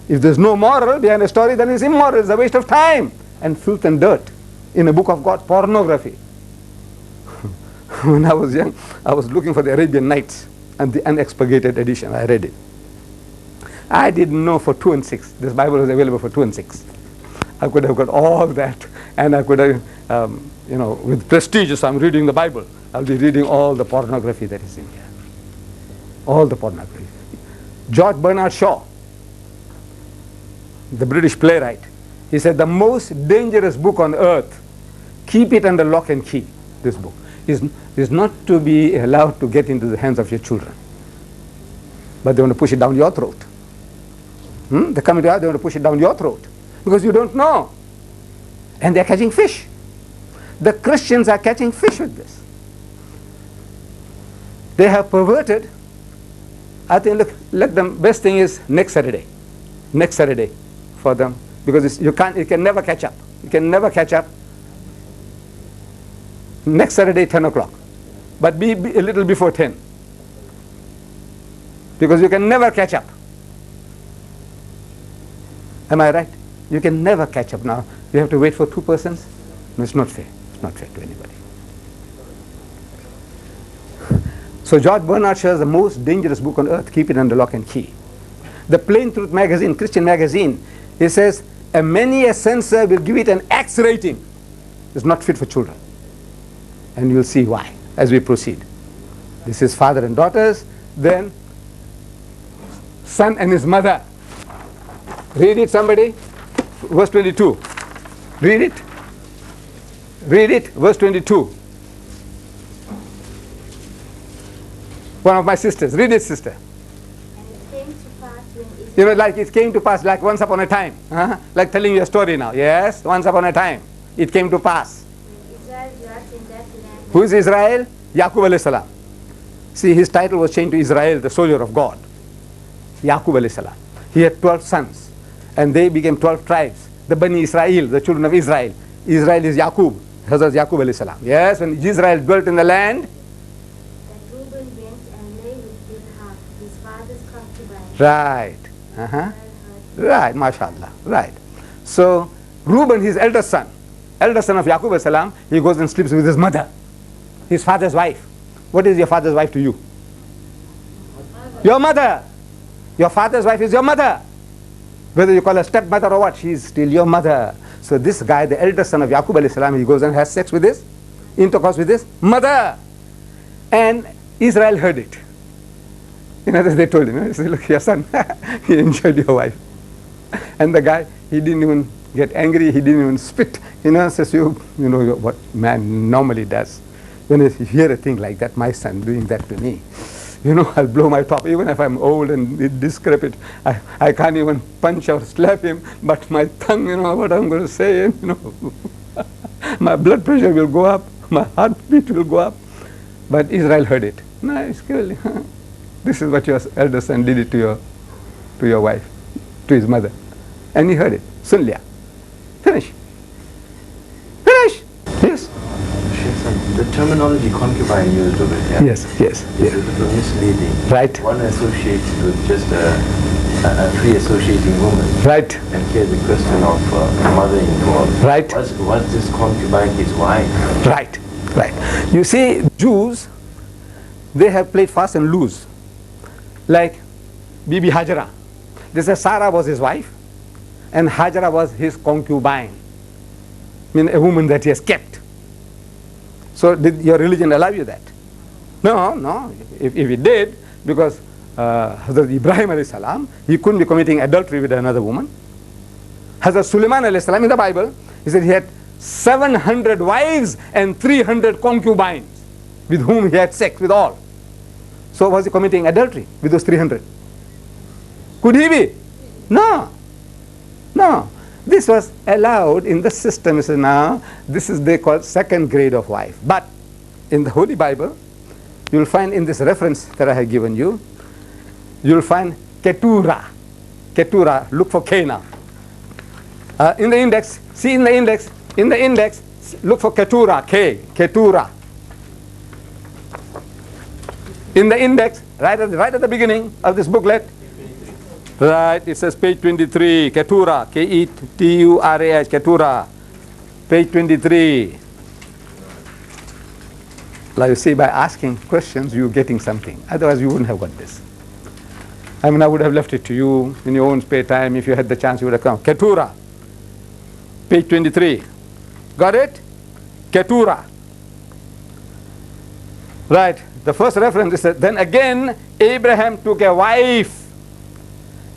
[SPEAKER 4] If there's no moral behind a story, then it's immoral. It's a waste of time and filth and dirt in a book of God, pornography. When I was young, I was looking for the Arabian Nights and the unexpurgated edition. I read it. I didn't know for 2 and 6. This Bible was available for 2 and 6. I could have got all that, and I could have, with prestigious, I'm reading the Bible. I'll be reading all the pornography that is in here. All the pornography. George Bernard Shaw, the British playwright, he said the most dangerous book on earth, keep it under lock and key. This book is not to be allowed to get into the hands of your children, but they want to push it down your throat. They come into your house, they want to push it down your throat, because you don't know, and they're catching fish. The Christians are catching fish with this. They have perverted. I think let them. Best thing is next Saturday for them, because you can never catch up. You can never catch up. Next Saturday, 10 o'clock, but be a little before 10, because you can never catch up. Am I right? You can never catch up now. You have to wait for 2 persons. No, it's not fair. It's not fair to anybody. So George Bernard Shaw is the most dangerous book on earth. Keep it under lock and key. The Plain Truth magazine, Christian magazine, it says, many a censor will give it an X rating. It's not fit for children. And you'll see why as we proceed. This is father and daughters, then son and his mother. Read it, somebody. Verse 22. Read it. Read it. Verse 22. One of my sisters. Read it, sister.
[SPEAKER 6] And it came to pass when Israel,
[SPEAKER 4] like it came to pass, like once upon a time. Like telling you a story now. Yes, once upon a time. It came to pass.
[SPEAKER 6] when Israel dwelt in that land,
[SPEAKER 4] Who is Israel? Yaqub alayhi salam. See, his title was changed to Israel, the soldier of God. Yaqub alayhi salam. He had 12 sons, and they became 12 tribes. The Bani Israel, the children of Israel. Israel is Yaqub, Hazrat Yaqub alayhi salam. Yes, when Israel dwelt in the land,
[SPEAKER 6] that Reuben went and lay with Bilhah, his father's concubine.
[SPEAKER 4] right. Right, mashallah. Right. So, Reuben, his eldest son of Yaqub alayhi salam, he goes and sleeps with his mother, his father's wife. What is your father's wife to you? Your mother. Your father's wife is your mother. Whether you call her stepmother or what, she is still your mother. So this guy, the eldest son of Yaqub alayhi salam, he goes and has sex with his, intercourse with his mother. And Israel heard it. They told him, they said, look, your son, he enjoyed your wife. And the guy, he didn't even get angry, he didn't even spit. Says, you know what man normally does. When you hear a thing like that, my son doing that to me, I'll blow my top. Even if I'm old and decrepit, I can't even punch or slap him, but my tongue, what I'm going to say, my blood pressure will go up, my heartbeat will go up. But Israel heard it. No, it's cool. This is what your elder son did it to your wife, to his mother. And he heard it. Sun liya. Finish. Finish. Yes.
[SPEAKER 7] The terminology concubine used over here
[SPEAKER 4] Yes.
[SPEAKER 7] is a little misleading.
[SPEAKER 4] Right.
[SPEAKER 7] One associates with just a free associating woman.
[SPEAKER 4] Right.
[SPEAKER 7] And here the question of mother involved.
[SPEAKER 4] Right.
[SPEAKER 7] Was this concubine his wife?
[SPEAKER 4] Right. Right. You see, Jews, they have played fast and loose. Like Bibi Hajara. They say Sarah was his wife and Hajara was his concubine. I mean, a woman that he has kept. So did your religion allow you that? No. If it did, because Hazrat Ibrahim alayhi salam, he couldn't be committing adultery with another woman. Hazrat Sulaiman alayhi salam in the Bible, he said he had 700 wives and 300 concubines with whom he had sex with all. So was he committing adultery with those 300? Could he be? No. This was allowed in the system. So now this is they call second grade of wife. But in the Holy Bible, you will find in this reference that I have given you, you will find ketura. Ketura, look for K now. In the index, see in the index, look for ketura, K, ketura. In the index, right at the beginning of this booklet, right, it says page 23, ketura, K-E-T-U-R-A-H, ketura, page 23. Like you see, by asking questions, you're getting something. Otherwise, you wouldn't have got this. I mean, I would have left it to you in your own spare time. If you had the chance, you would have come. Ketura, page 23. Got it? Ketura. Right. The first reference is that then again, Abraham took a wife,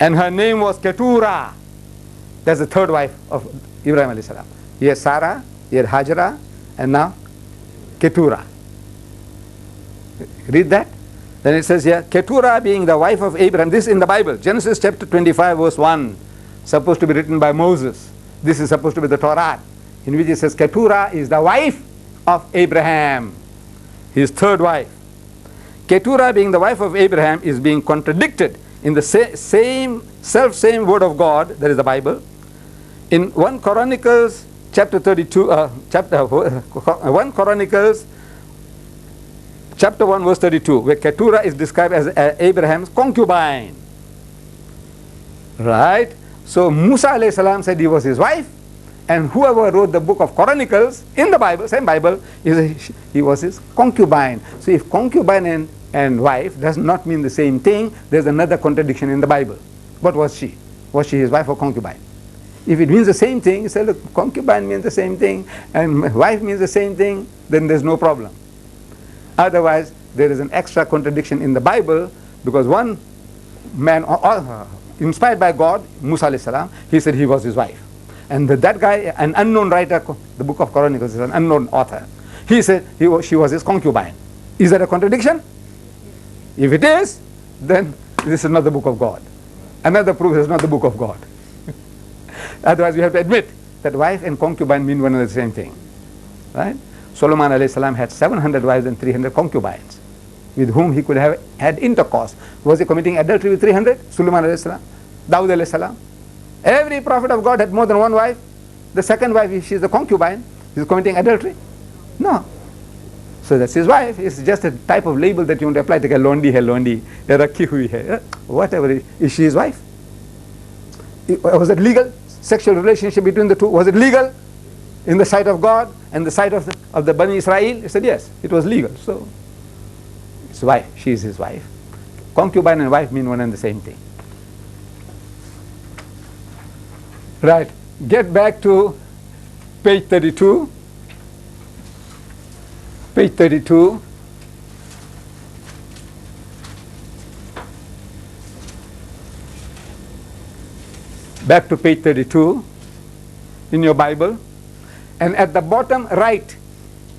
[SPEAKER 4] and her name was Ketura. That's the third wife of Ibrahim alayhi salam. He had Sarah, he had Hajara, and now Ketura. Read that. Then it says here, Ketura being the wife of Abraham. This is in the Bible, Genesis chapter 25 verse 1, supposed to be written by Moses. This is supposed to be the Torah, in which it says Ketura is the wife of Abraham, his third wife. Ketura being the wife of Abraham is being contradicted in the same word of God, that is the Bible, in 1 Chronicles chapter 32, 1 Chronicles chapter 1 verse 32, where Ketura is described as Abraham's concubine. Right? So Musa alayhi salam said he was his wife, and whoever wrote the book of Chronicles in the Bible, same Bible, he was his concubine. So if concubine and wife does not mean the same thing, there's another contradiction in the Bible. What was she? Was she his wife or concubine? If it means the same thing, you say, look, concubine means the same thing and wife means the same thing, then there's no problem. Otherwise, there is an extra contradiction in the Bible, because one man, inspired by God, Musa alayhi salam, he said he was his wife. And that guy, an unknown writer, the book of Chronicles is an unknown author, he said she was his concubine. Is that a contradiction? If it is, then this is not the book of God. Another proof is not the book of God. Otherwise, we have to admit that wife and concubine mean one and the same thing. Right? Solomon alayhi salam had 700 wives and 300 concubines with whom he could have had intercourse. Was he committing adultery with 300? Solomon alayhi salam. Dawud alayhi salam. Every prophet of God had more than one wife. The second wife, if she is a concubine, he is committing adultery? No. So that's his wife. It's just a type of label that you want to apply. Like a londi hai londi, rakhi hui hai, whatever. Is she his wife? Was it legal? Sexual relationship between the two, was it legal in the sight of God and the sight of the Bani Israel? He said yes, it was legal. So his wife, she is his wife. Concubine and wife mean one and the same thing. Right. Get back to page 32. Page 32. Back to page 32 in your Bible. And at the bottom right,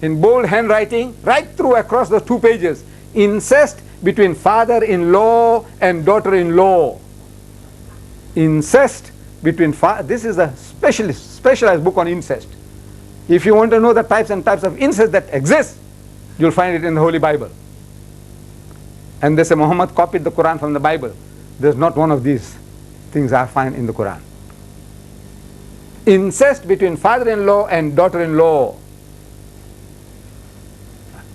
[SPEAKER 4] in bold handwriting, right through across those 2 pages, incest between father-in-law and daughter-in-law. Incest between this is a specialized book on incest. If you want to know the types and types of incest that exist, you'll find it in the Holy Bible. And they say Muhammad copied the Quran from the Bible. There's not one of these things I find in the Quran. Incest between father-in-law and daughter-in-law.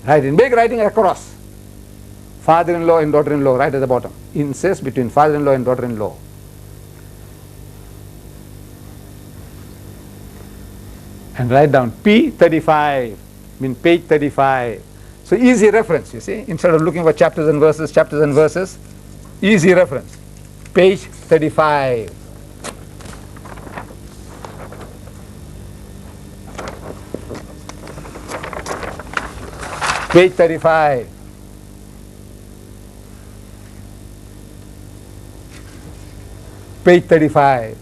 [SPEAKER 4] Right, in big writing across. Father-in-law and daughter-in-law, right at the bottom. Incest between father-in-law and daughter-in-law. And write down P35, mean page 35. So easy reference, you see, instead of looking for chapters and verses, easy reference. Page 35. Page 35. Page 35.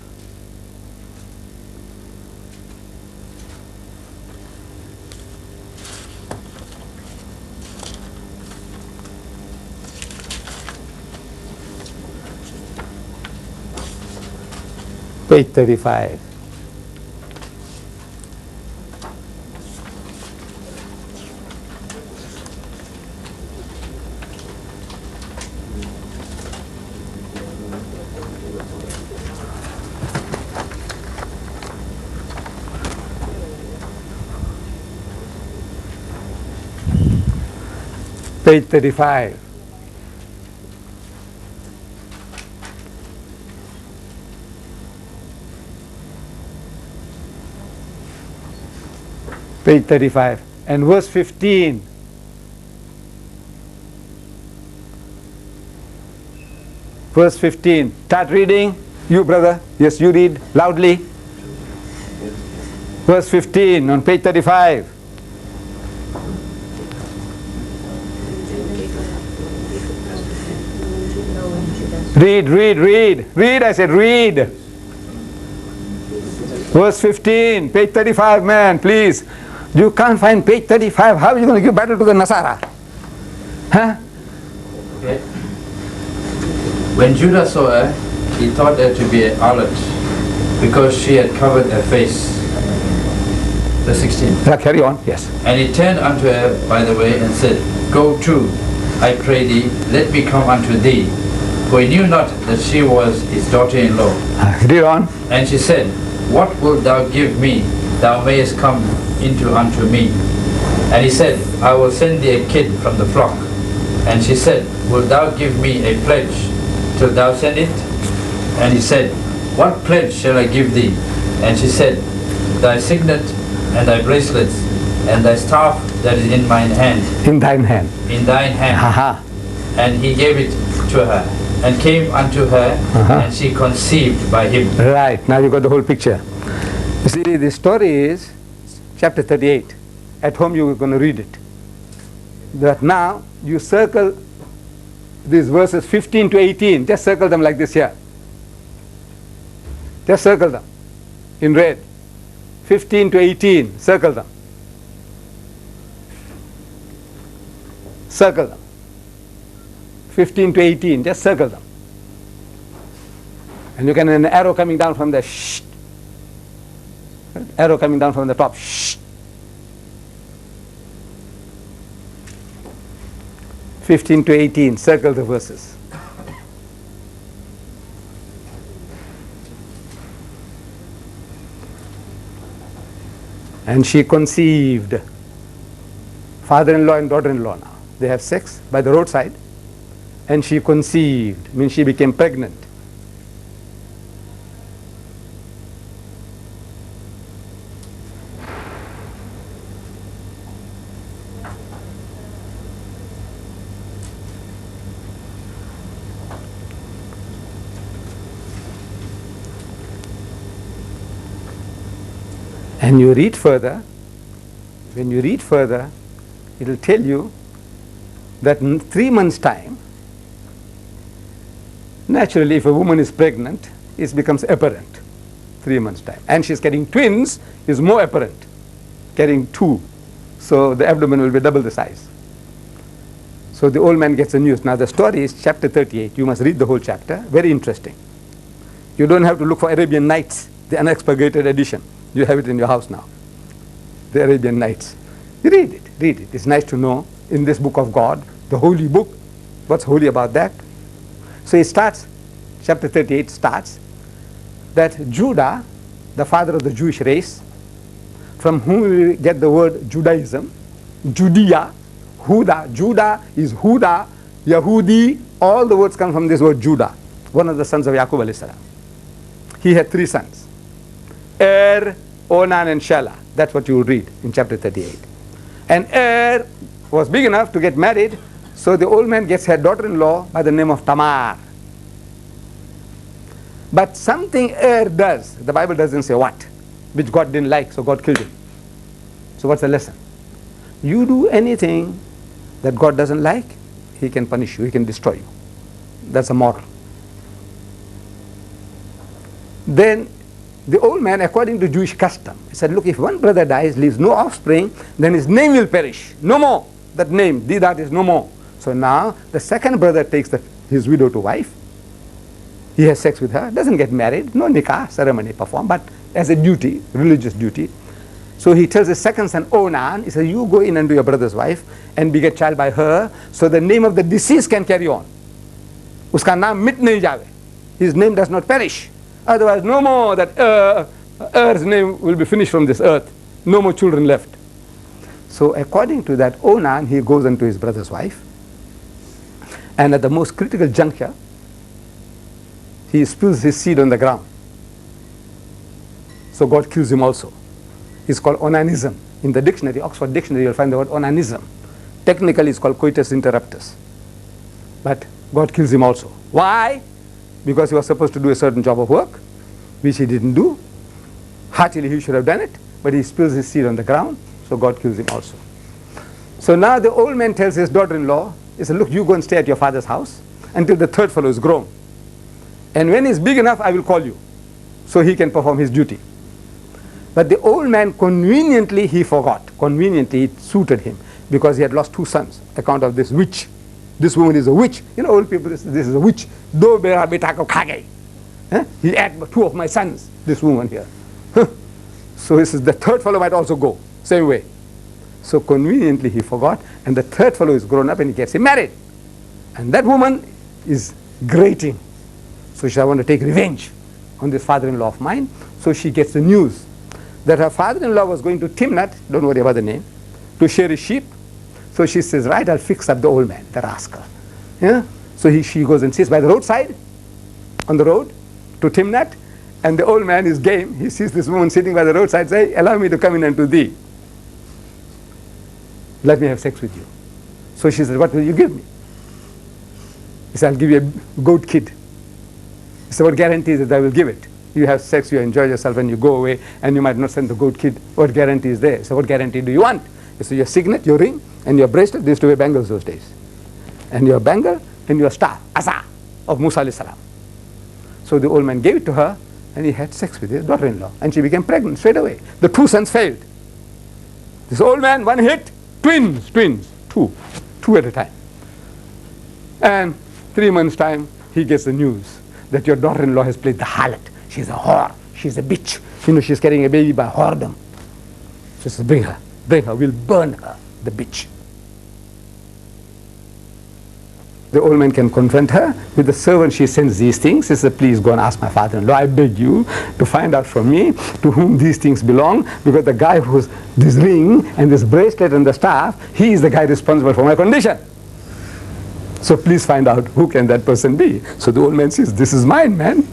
[SPEAKER 4] Page 35. Page 35. Page 35 and verse 15. Verse 15. Start reading. You, brother. Yes, you read loudly. Verse 15 on page 35. Read, read, read. Read, I said read. Verse 15, page 35, man, please. You can't find page 35. How are you going to give battle to the Nasara? Huh?
[SPEAKER 7] Okay. When Judah saw her, he thought her to be an harlot because she had covered her face. Verse 16.
[SPEAKER 4] Carry on, yes.
[SPEAKER 7] And he turned unto her by the way and said, Go to, I pray thee, let me come unto thee. For he knew not that she was his daughter-in-law.
[SPEAKER 4] Read on.
[SPEAKER 7] And she said, What wilt thou give me, thou mayest come into unto me? And he said, I will send thee a kid from the flock. And she said, Wilt thou give me a pledge till thou send it? And he said, What pledge shall I give thee? And she said, Thy signet and thy bracelets and thy staff that is in mine hand.
[SPEAKER 4] In thine hand.
[SPEAKER 7] In thine hand.
[SPEAKER 4] Aha.
[SPEAKER 7] And he gave it to her, and came unto her, and she conceived by him.
[SPEAKER 4] Right, now you got the whole picture. You see, the story is chapter 38. At home you are going to read it. But now you circle these verses 15 to 18. Just circle them like this here. Just circle them in red. 15 to 18, circle them. Circle them. 15 to 18, just circle them. And you can an arrow coming down from the shh. Arrow coming down from the top. Shh. 15 to 18, circle the verses. And she conceived. Father-in-law and daughter-in-law now. They have sex by the roadside. And she conceived, means she became pregnant. And you read further, when you read further, it will tell you that in 3 months' time, naturally, if a woman is pregnant, it becomes apparent, 3 months' time. And she's carrying twins, is more apparent, carrying 2. So the abdomen will be double the size. So the old man gets the news. Now the story is chapter 38. You must read the whole chapter. Very interesting. You don't have to look for Arabian Nights, the unexpurgated edition. You have it in your house now. The Arabian Nights. You read it, read it. It's nice to know in this book of God, the holy book, what's holy about that. So it starts, chapter 38 starts, that Judah, the father of the Jewish race, from whom we get the word Judaism, Judea, Huda. Judah is Huda, Yahudi, all the words come from this word Judah, one of the sons of Yaqub alayhi salam. He had 3 sons, Onan and Shelah. That's what you will read in chapter 38. And was big enough to get married, so the old man gets her daughter-in-law by the name of Tamar. But something does, the Bible doesn't say what, which God didn't like, so God killed him. So what's the lesson? You do anything that God doesn't like, he can punish you, he can destroy you. That's a moral. Then the old man, according to Jewish custom, he said, look, if one brother dies, leaves no offspring, then his name will perish. No more. That name, Deedat, is no more. So now the second brother takes his widow to wife. He has sex with her, doesn't get married, no nikah ceremony performed, but as a duty, religious duty. So he tells his second son, Onan, he says, you go in unto your brother's wife and beget child by her, so the name of the deceased can carry on. Uska naam mit nahi jaave. His name does not perish. Otherwise, no more that Er's name will be finished from this earth. No more children left. So according to that, Onan, he goes unto his brother's wife. And at the most critical juncture, he spills his seed on the ground. So God kills him also. It's called onanism. In the dictionary, Oxford Dictionary, you'll find the word onanism. Technically, it's called coitus interruptus. But God kills him also. Why? Because he was supposed to do a certain job of work, which he didn't do. Heartily, he should have done it, but he spills his seed on the ground, so God kills him also. So now the old man tells his daughter-in-law, he said, look, you go and stay at your father's house until the third fellow is grown. And when he's big enough, I will call you, so he can perform his duty. But the old man, conveniently, he forgot. Conveniently, it suited him, because he had lost 2 sons, account of this witch. This woman is a witch. You know, old people, this is a witch. Do bera beta ko khage. He had 2 of my sons, this woman here. So he says, the third fellow might also go, same way. So conveniently he forgot, and the third fellow is grown up and he gets him married. And that woman is grating. So she wants to take revenge on this father-in-law of mine. So she gets the news that her father-in-law was going to Timnat, don't worry about the name, to shear his sheep. So she says, right, I'll fix up the old man, the rascal. Yeah? So she goes and sits by the roadside, on the road, to Timnat, and the old man is game. He sees this woman sitting by the roadside, say, allow me to come in unto thee. Let me have sex with you. So she said, what will you give me? He said, I'll give you a goat kid. He said, what guarantees that I will give it? You have sex, you enjoy yourself, and you go away, and you might not send the goat kid. What guarantee is there? So what guarantee do you want? He said, your signet, your ring, and your bracelet. They used to wear bangles those days. And your bangle, and your star, Asa, of Musa alayhi salam. So the old man gave it to her, and he had sex with his daughter-in-law, and she became pregnant straight away. The 2 sons failed. This old man, 1 hit, twins, 2 at a time. And 3 months' time, he gets the news that your daughter-in-law has played the harlot. She's a whore, she's a bitch. You know, she's carrying a baby by whoredom. She says, bring her, we'll burn her, the bitch. The old man can confront her. With the servant, she sends these things. She says, please go and ask my father-in-law, I beg you to find out from me to whom these things belong, because the guy who's this ring and this bracelet and the staff, he is the guy responsible for my condition. So please find out who can that person be. So the old man says, this is mine, man.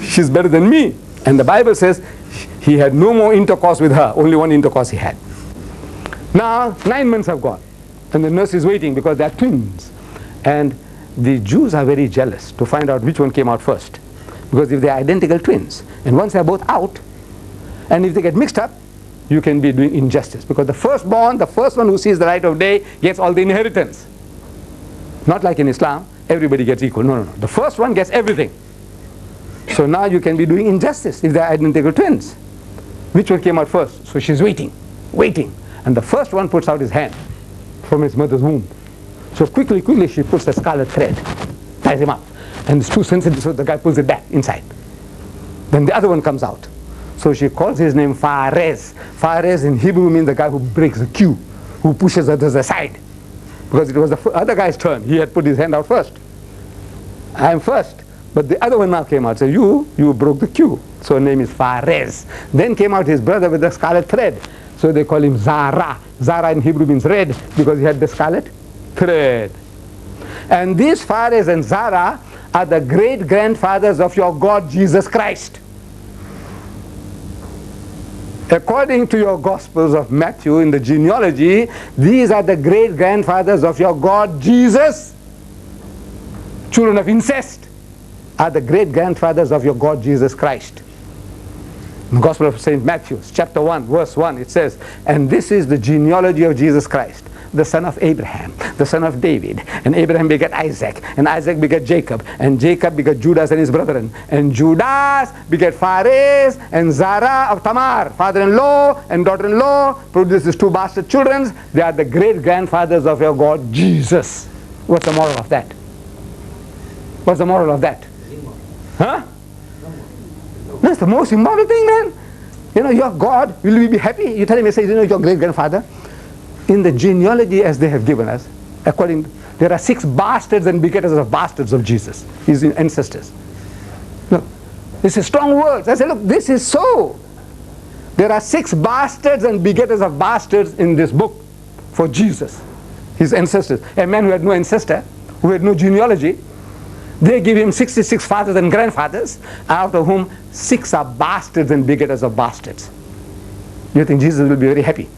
[SPEAKER 4] She's better than me. And the Bible says he had no more intercourse with her, only 1 intercourse he had. Now 9 months have gone, and the nurse is waiting because they are twins. And the Jews are very jealous to find out which one came out first. Because if they are identical twins, and once they are both out, and if they get mixed up, you can be doing injustice. Because the firstborn, the first one who sees the light of day, gets all the inheritance. Not like in Islam, everybody gets equal. No. The first one gets everything. So now you can be doing injustice if they are identical twins. Which one came out first? So she's waiting. And the first one puts out his hand from his mother's womb. So quickly she puts the scarlet thread, ties him up. And it's too sensitive, so the guy pulls it back inside. Then the other one comes out. So she calls his name Fares. Fares in Hebrew means the guy who breaks the queue, who pushes others aside. Because it was the other guy's turn. He had put his hand out first. I am first. But the other one now came out. So you broke the queue. So her name is Fares. Then came out his brother with the scarlet thread. So they call him Zara. Zara in Hebrew means red because he had the scarlet thread. And these Fares and Zara are the great-grandfathers of your God Jesus Christ. According to your Gospels of Matthew in the genealogy, these are the great-grandfathers of your God Jesus. Children of incest are the great-grandfathers of your God Jesus Christ. In the Gospel of St. Matthew, chapter 1, verse 1, it says, and this is the genealogy of Jesus Christ, the son of Abraham, the son of David. And Abraham begat Isaac, and Isaac begat Jacob, and Jacob begat Judas and his brethren, and Judas begat Phares and Zara of Tamar, father-in-law and daughter-in-law, produces two bastard children. They are the great-grandfathers of your God Jesus. What's the moral of that? What's the moral of that? Huh? That's the most immoral thing, man. You know, your God, will we be happy? You tell him, you say, you know, your great-grandfather. In the genealogy as they have given us, there are 6 bastards and begetters of bastards of Jesus, his ancestors. Look, this is strong words. I say, look, this is so. There are 6 bastards and begetters of bastards in this book for Jesus, his ancestors. A man who had no ancestor, who had no genealogy, they give him 66 fathers and grandfathers, out of whom 6 are bastards and begetters of bastards. You think Jesus will be very happy?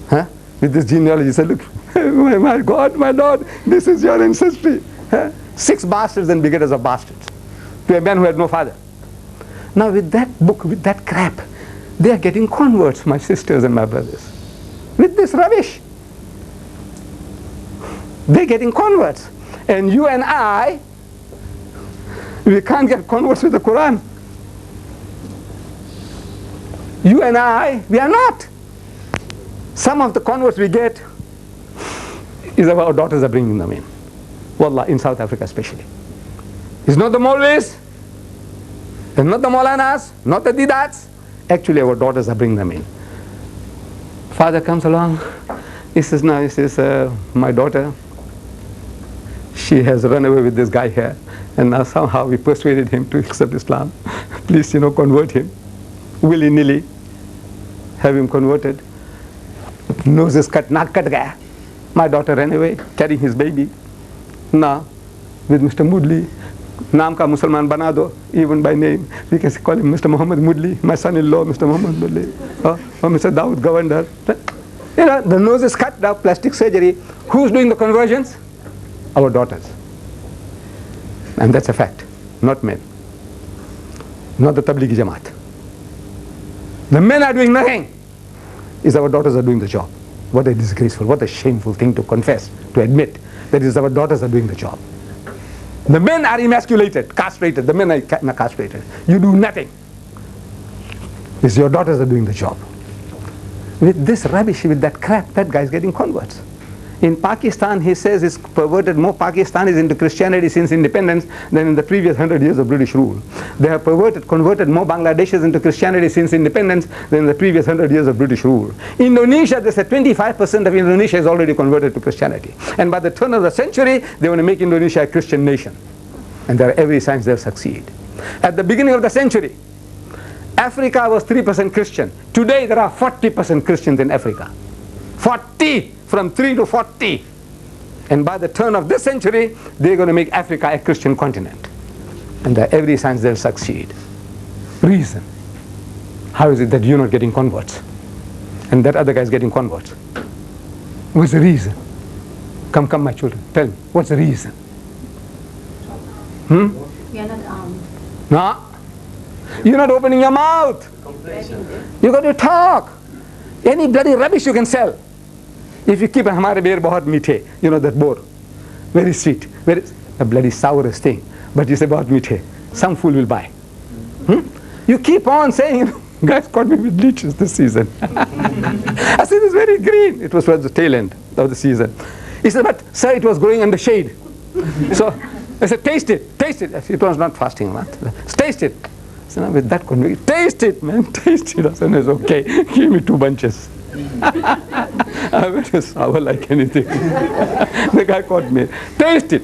[SPEAKER 4] Huh? With this genealogy, he said, look, my God, my Lord, this is your ancestry. 6 bastards and begetters of bastards. To a man who had no father. Now with that book, with that crap, they are getting converts, my sisters and my brothers. With this rubbish. They're getting converts. And you and I, we can't get converts with the Quran. You and I, we are not. Some of the converts we get is our daughters are bringing them in. Wallah, in South Africa especially. It's not the Maulvis, it's not the Maulanas, not the Deedats. Actually our daughters are bringing them in. Father comes along, he says, no, he says, my daughter, she has run away with this guy here, and now somehow we persuaded him to accept Islam. Please, you know, convert him. Willy-nilly, have him converted. Nose is cut, naak cut gaya. My daughter ran away, carrying his baby. Now, with Mr. Mudli, naam ka Musalman bana do, even by name. We can call him Mr. Muhammad Mudli, my son-in-law, Mr. Muhammad Mudli, or Mr. Dawood Governor. You know, the nose is cut, now plastic surgery. Who's doing the conversions? Our daughters. And that's a fact, not men. Not the Tablighi Jamaat. The men are doing nothing. Is our daughters are doing the job. What a disgraceful, what a shameful thing to confess, to admit that is our daughters are doing the job. The men are emasculated, castrated. The men are castrated. You do nothing. It's your daughters are doing the job. With this rubbish, with that crap, that guy is getting converts. In Pakistan, he says it's perverted more Pakistanis into Christianity since independence than in the previous 100 years of British rule. They have converted more Bangladeshis into Christianity since independence than in the previous 100 years of British rule. Indonesia, they said 25% of Indonesia is already converted to Christianity. And by the turn of the century, they want to make Indonesia a Christian nation. And there are every signs they'll succeed. At the beginning of the century, Africa was 3% Christian. Today, there are 40% Christians in Africa. 40! From 3 to 40. And by the turn of this century, they're going to make Africa a Christian continent. And there are every signs they'll succeed. Reason. How is it that you're not getting converts? And that other guy is getting converts? What's the reason? Come, my children. Tell me. What's the reason?
[SPEAKER 6] We are not armed.
[SPEAKER 4] No. You're not opening your mouth. You got to talk. Any bloody rubbish you can sell. If you keep hamare beer bahut meethe, you know that boar, very sweet, very a bloody sourest thing, but you say bahut meethe, some fool will buy. You keep on saying, guys caught me with leeches this season. I said it's very green. It was towards the tail end of the season. He said, but sir, it was growing under shade. So I said, taste it, taste it. It was not fasting month. Taste it. So now with that conviction, taste it, man, taste it. I said, it's okay, give me 2 bunches. I went to sour like anything. The guy caught me. Taste it.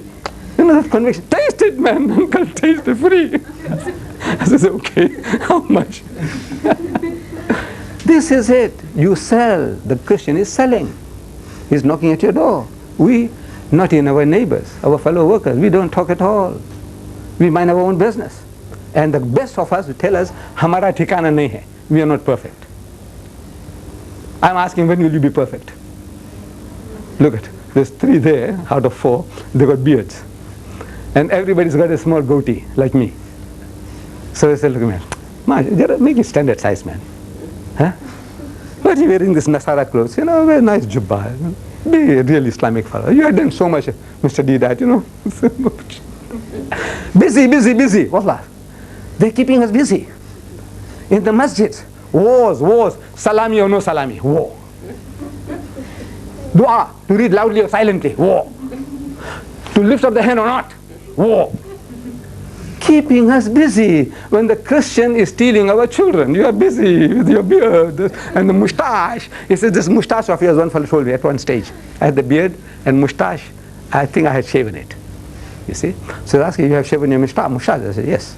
[SPEAKER 4] That conviction. Taste it, man. Uncle, taste it free. I said, okay. How much? This is it. You sell. The Christian is selling. He's knocking at your door. We, not in our neighbors, our fellow workers, we don't talk at all. We mind our own business. And the best of us will tell us, Hamara ठिकाना nahi hai. We are not perfect. I'm asking, when will you be perfect? Look at, there's 3 there out of 4. They got beards. And everybody's got a small goatee, like me. So they said, look at me, make it standard size, man. Huh? But you're wearing this Nasara clothes, very nice jubba. Be a real Islamic fellow. You have done so much, Mr. Deedat, so much. Busy, busy, busy. Wallah. They're keeping us busy. In the masjids, wars, salami or no salami, war. Dua, to read loudly or silently, war. To lift up the hand or not, war. Keeping us busy. When the Christian is stealing our children, you are busy with your beard and the moustache. He said, this moustache of yours, one fellow told me at one stage. I had the beard and moustache. I think I had shaven it. You see? So I asked him, you have shaven your moustache? I said, yes.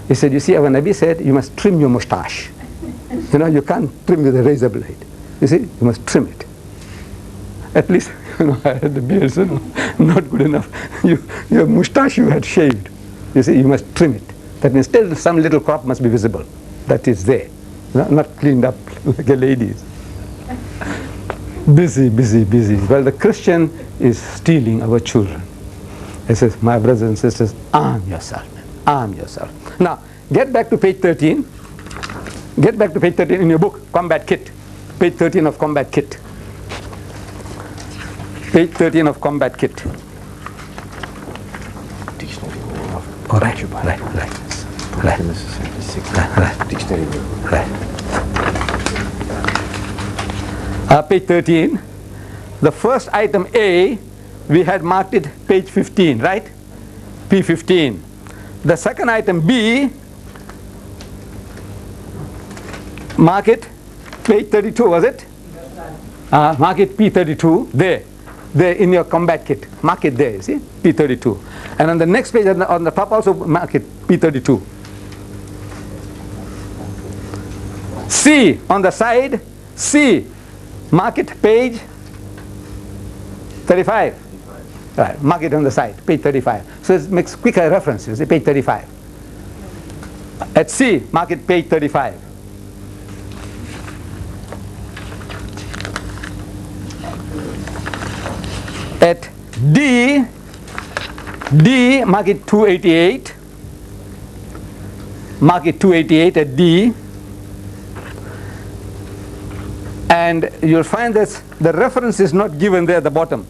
[SPEAKER 4] He said, you see, our Nabi said, you must trim your moustache. You can't trim with a razor blade. You see, you must trim it. At least, I had the beard, so not good enough. Your moustache you had shaved. You see, you must trim it. That means still some little crop must be visible. That is there. Not cleaned up like a lady's. Busy, busy, busy. Well, the Christian is stealing our children. He says, my brothers and sisters, arm yourself, man. Arm yourself. Now, get back to page 13. Get back to page 13 in your book, Combat Kit. Page 13 of Combat Kit. Page 13 of Combat Kit.
[SPEAKER 3] Dictionary.
[SPEAKER 4] Right.
[SPEAKER 3] Dictionary.
[SPEAKER 4] Page 13. The first item A, we had marked it page 15, right? P15. The second item B, mark it page 32, was it? Mark it P32 there in your combat kit. Mark it there, you see, P32. And on the next page on the top also mark it P32. C on the side, C, mark it page 35. Right, mark it on the side, page 35. So it makes quicker reference, you see, page 35. At C, mark it page 35. At D, mark it 288. Mark it 288 at D. And you'll find that the reference is not given there at the bottom.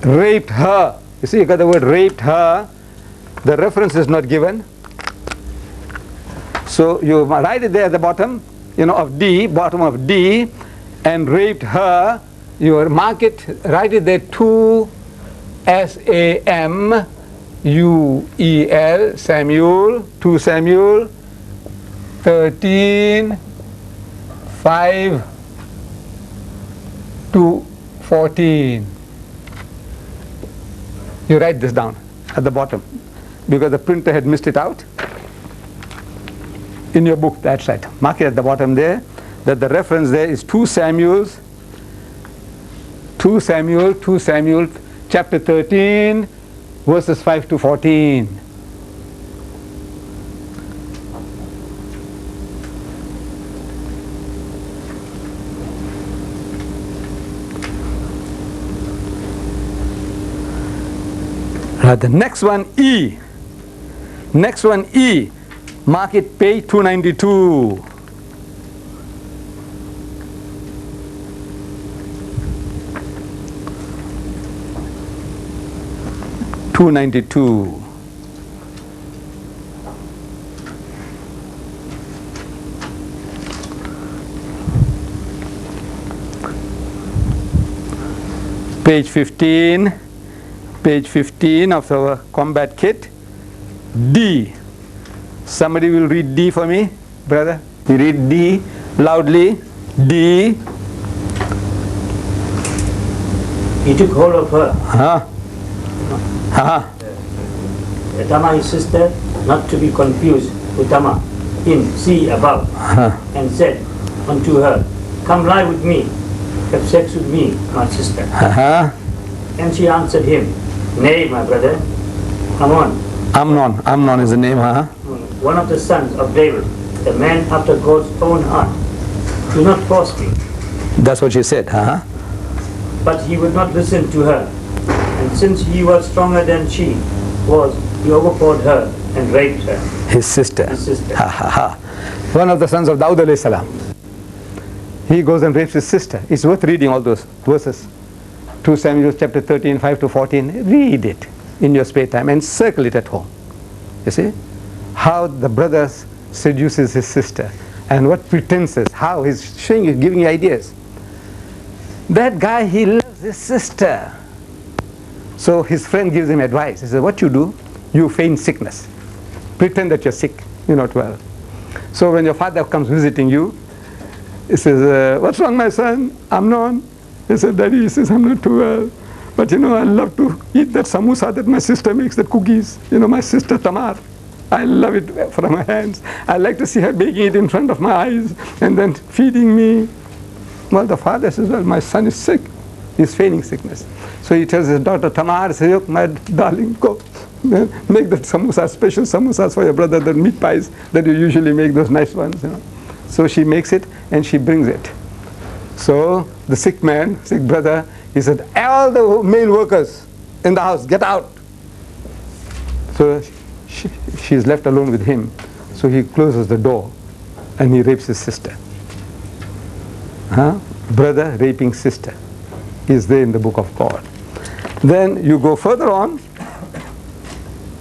[SPEAKER 4] Raped her. You see, you got the word raped her. The reference is not given. So you write it there at the bottom, of D, bottom of D, and raped her. You mark it, write it there 2 SAMUEL, Samuel, 2 Samuel, 13, 5 to 14. You write this down at the bottom because the printer had missed it out. In your book, that's right. Mark it at the bottom there, that the reference there is 2 Samuel, chapter 13, verses 5 to 14. The next one, E. Next one, E. Mark it page 292. Page 15 of our combat kit. D. Somebody will read D for me, brother. You read D loudly. D.
[SPEAKER 8] He took hold of her. Tama, his sister, not to be confused with Tama, in sea above, and said unto her, "Come lie with me, have sex with me, my sister." And she answered him, "Nay, my brother, come on."
[SPEAKER 4] Amnon is the name,
[SPEAKER 8] One of the sons of David, the man after God's own heart. Do not force me.
[SPEAKER 4] That's what she said,
[SPEAKER 8] But he would not listen to her. And since he was stronger than she was, he overpowered her and raped her.
[SPEAKER 4] His sister.
[SPEAKER 8] His sister.
[SPEAKER 4] One of the sons of Daud alayhi salam. He goes and rapes his sister. It's worth reading all those verses. 2 Samuel chapter 13, 5 to 14. Read it in your spare time and circle it at home. You see? How the brother seduces his sister and what pretenses, how he's showing you, giving you ideas. That guy, he loves his sister. So his friend gives him advice. He says, what you do, you feign sickness. Pretend that you're sick, you're not well. So when your father comes visiting you, he says, what's wrong, my son? Amnon. He said, Daddy, he says, I'm not too well. But I love to eat that samosa that my sister makes, the cookies. My sister Tamar. I love it from her hands. I like to see her baking it in front of my eyes and then feeding me. Well, the father says, well, my son is sick. He's feigning sickness. So he tells his daughter Tamar, says, look, my darling, go. Make that samosa, special samosas for your brother, the meat pies that you usually make, those nice ones. So she makes it and she brings it. So the sick brother, he said, all the male workers in the house, get out. So she is left alone with him. So he closes the door and he rapes his sister. Brother raping sister is there in the book of God. Then you go further on,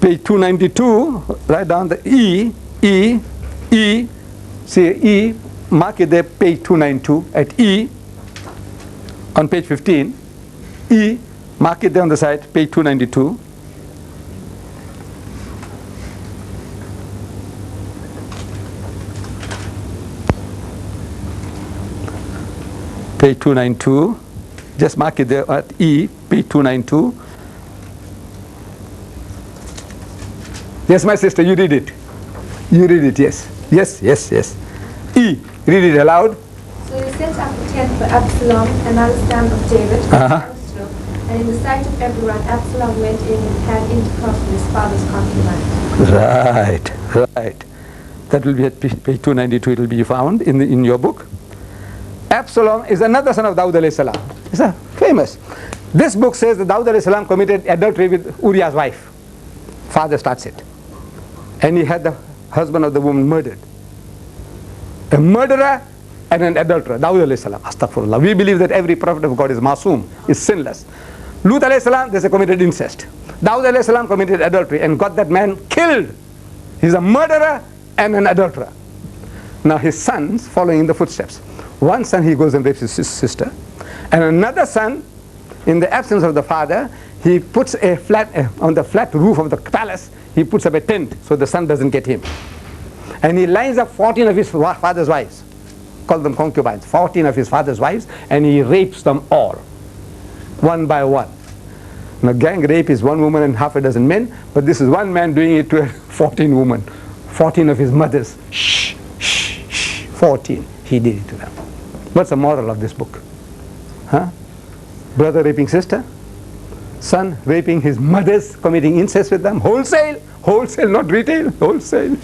[SPEAKER 4] page 292, write down the E, say E, mark it there, page 292, at E, on page 15, E, mark it there on the side, page 292. Page 292, just mark it there at E, page 292. Yes, my sister, you read it. You read it, yes. Yes. E, read it aloud.
[SPEAKER 6] So he set up a tent for Absalom, another son of David, and in the sight of everyone, Absalom went in and had intercourse with his father's concubine.
[SPEAKER 4] Right. That will be at page 292, it will be found in your book. Absalom is another son of Daud alayhi salam. It's famous. This book says that Daud alayhi salam committed adultery with Uriah's wife. Father starts it. And he had the husband of the woman murdered. A murderer and an adulterer. Daud alayhi salam. Astaghfirullah. We believe that every prophet of God is masoom, is sinless. Lut alayhi salam, they say committed incest. Daud alayhi salam committed adultery and got that man killed. He's a murderer and an adulterer. Now his sons following in the footsteps. One son he goes and rapes his sister, and another son, in the absence of the father, he puts a on the flat roof of the palace, he puts up a tent so the sun doesn't get him. And he lines up 14 of his father's wives, call them concubines, 14 of his father's wives, and he rapes them all, one by one. Now gang rape is one woman and half a dozen men, but this is one man doing it to 14 women, 14 of his mothers. 14, he did it to them. What's the moral of this book? Brother raping sister, son raping his mothers, committing incest with them, wholesale, not retail, wholesale.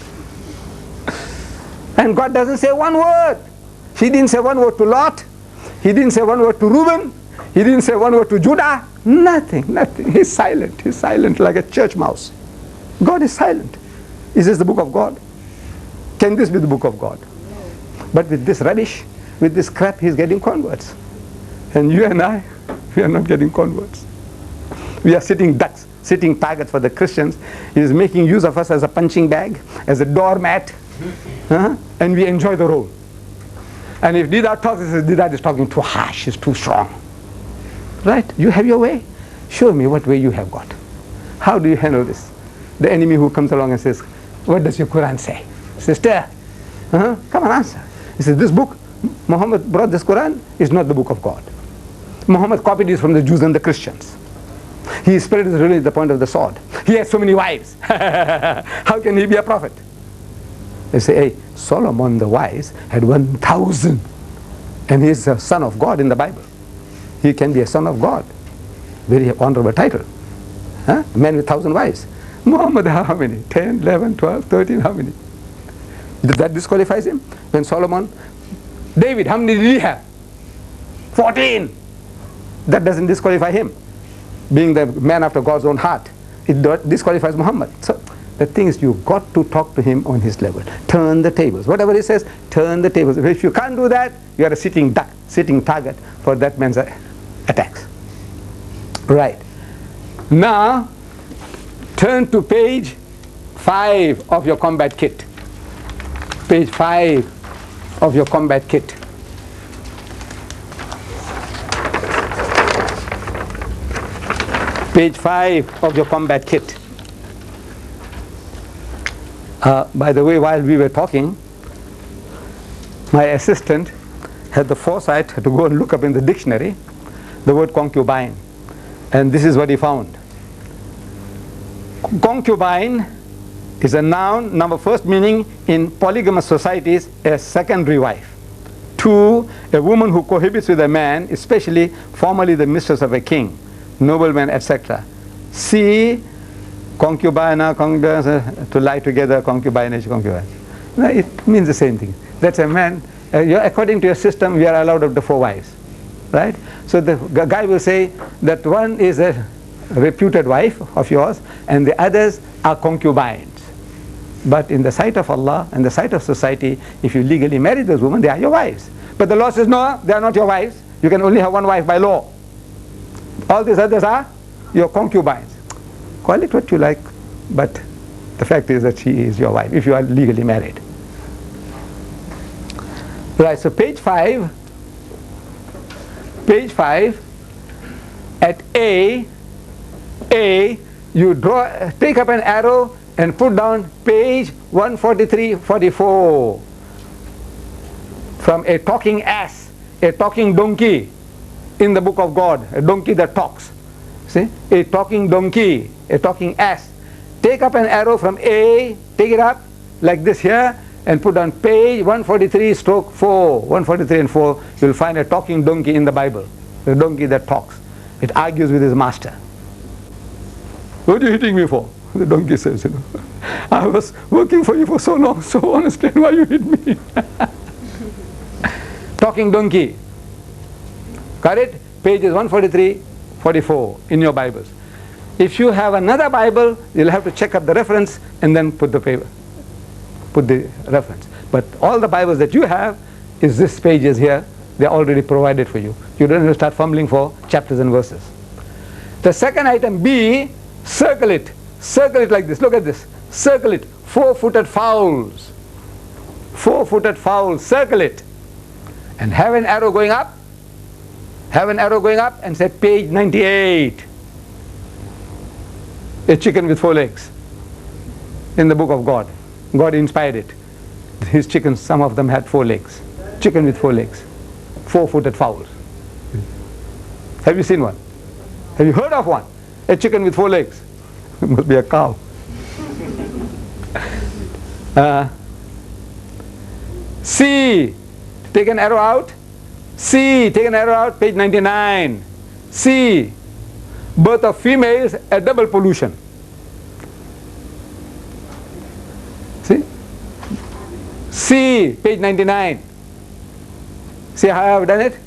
[SPEAKER 4] And God doesn't say one word. He didn't say one word to Lot, he didn't say one word to Reuben, he didn't say one word to Judah, nothing. He's silent like a church mouse. God is silent. Is this the book of God? Can this be the book of God? But with this rubbish, with this crap, he's getting converts. And you and I, we are not getting converts. We are sitting ducks, sitting targets for the Christians. He is making use of us as a punching bag, as a doormat, and we enjoy the role. And if Deedat talks, he says, Deedat is talking too harsh, he's too strong. Right? You have your way. Show me what way you have got. How do you handle this? The enemy who comes along and says, what does your Quran say? Sister, come on, answer. He says, this book, Muhammad brought this Quran, is not the book of God. Muhammad copied this from the Jews and the Christians. He spread his religion at the point of the sword. He has so many wives. How can he be a prophet? They say, hey, Solomon the wise had 1,000. And he is a son of God in the Bible. He can be a son of God. Very honorable title. A man with 1,000 wives. Muhammad, how many? 10, 11, 12, 13, how many? That disqualifies him. When Solomon, David, how many did he have? 14. That doesn't disqualify him. Being the man after God's own heart, it disqualifies Muhammad. So the thing is, you've got to talk to him on his level. Turn the tables. Whatever he says, turn the tables. If you can't do that, you are a sitting duck, sitting target for that man's attacks. Right. Now, turn to page 5 of your combat kit. Page 5 of your combat kit. Page 5 of your combat kit. By the way, while we were talking, my assistant had the foresight to go and look up in the dictionary the word concubine. And this is what he found. Concubine is a noun, number first meaning in polygamous societies, a secondary wife. 2, a woman who cohabits with a man, especially formerly the mistress of a king, nobleman, etc. C, concubina, to lie together, concubinage, concubine. No, it means the same thing. That's a man. According to your system, we are allowed up to 4 wives. Right? So the guy will say that one is a reputed wife of yours and the others are concubines. But in the sight of Allah and the sight of society, if you legally marry those women, they are your wives. But the law says, no, they are not your wives. You can only have one wife by law. All these others are your concubines. Call it what you like, but the fact is that she is your wife if you are legally married. Right, so page 5, at A, you take up an arrow and put down page 143-44. From a talking ass, a talking donkey in the book of God, a donkey that talks. See, a talking donkey, a talking ass. Take up an arrow from A, take it up like this here, and put on page 143-4. 143 and 4, you'll find a talking donkey in the Bible, a donkey that talks. It argues with his master. What are you hitting me for? The donkey says, I was working for you for so long, so understand why you hit me. Talking donkey. Got it? Pages 143-44 in your Bibles. If you have another Bible, you'll have to check up the reference and then put the reference. But all the Bibles that you have is this pages here. They're already provided for you. You don't have to start fumbling for chapters and verses. The second item, B, circle it. Circle it like this. Look at this. Circle it. 4-footed fowls. 4-footed fowls. Circle it. And have an arrow going up. Have an arrow going up and say page 98. A chicken with 4 legs. In the book of God. God inspired it. His chickens, some of them had 4 legs. Chicken with 4 legs. 4-footed fowls. Have you seen one? Have you heard of one? A chicken with 4 legs. It must be a cow. C. Take an arrow out. C. Take an arrow out. Page 99. C. Birth of females at double pollution. See? C. Page 99. See how I have done it?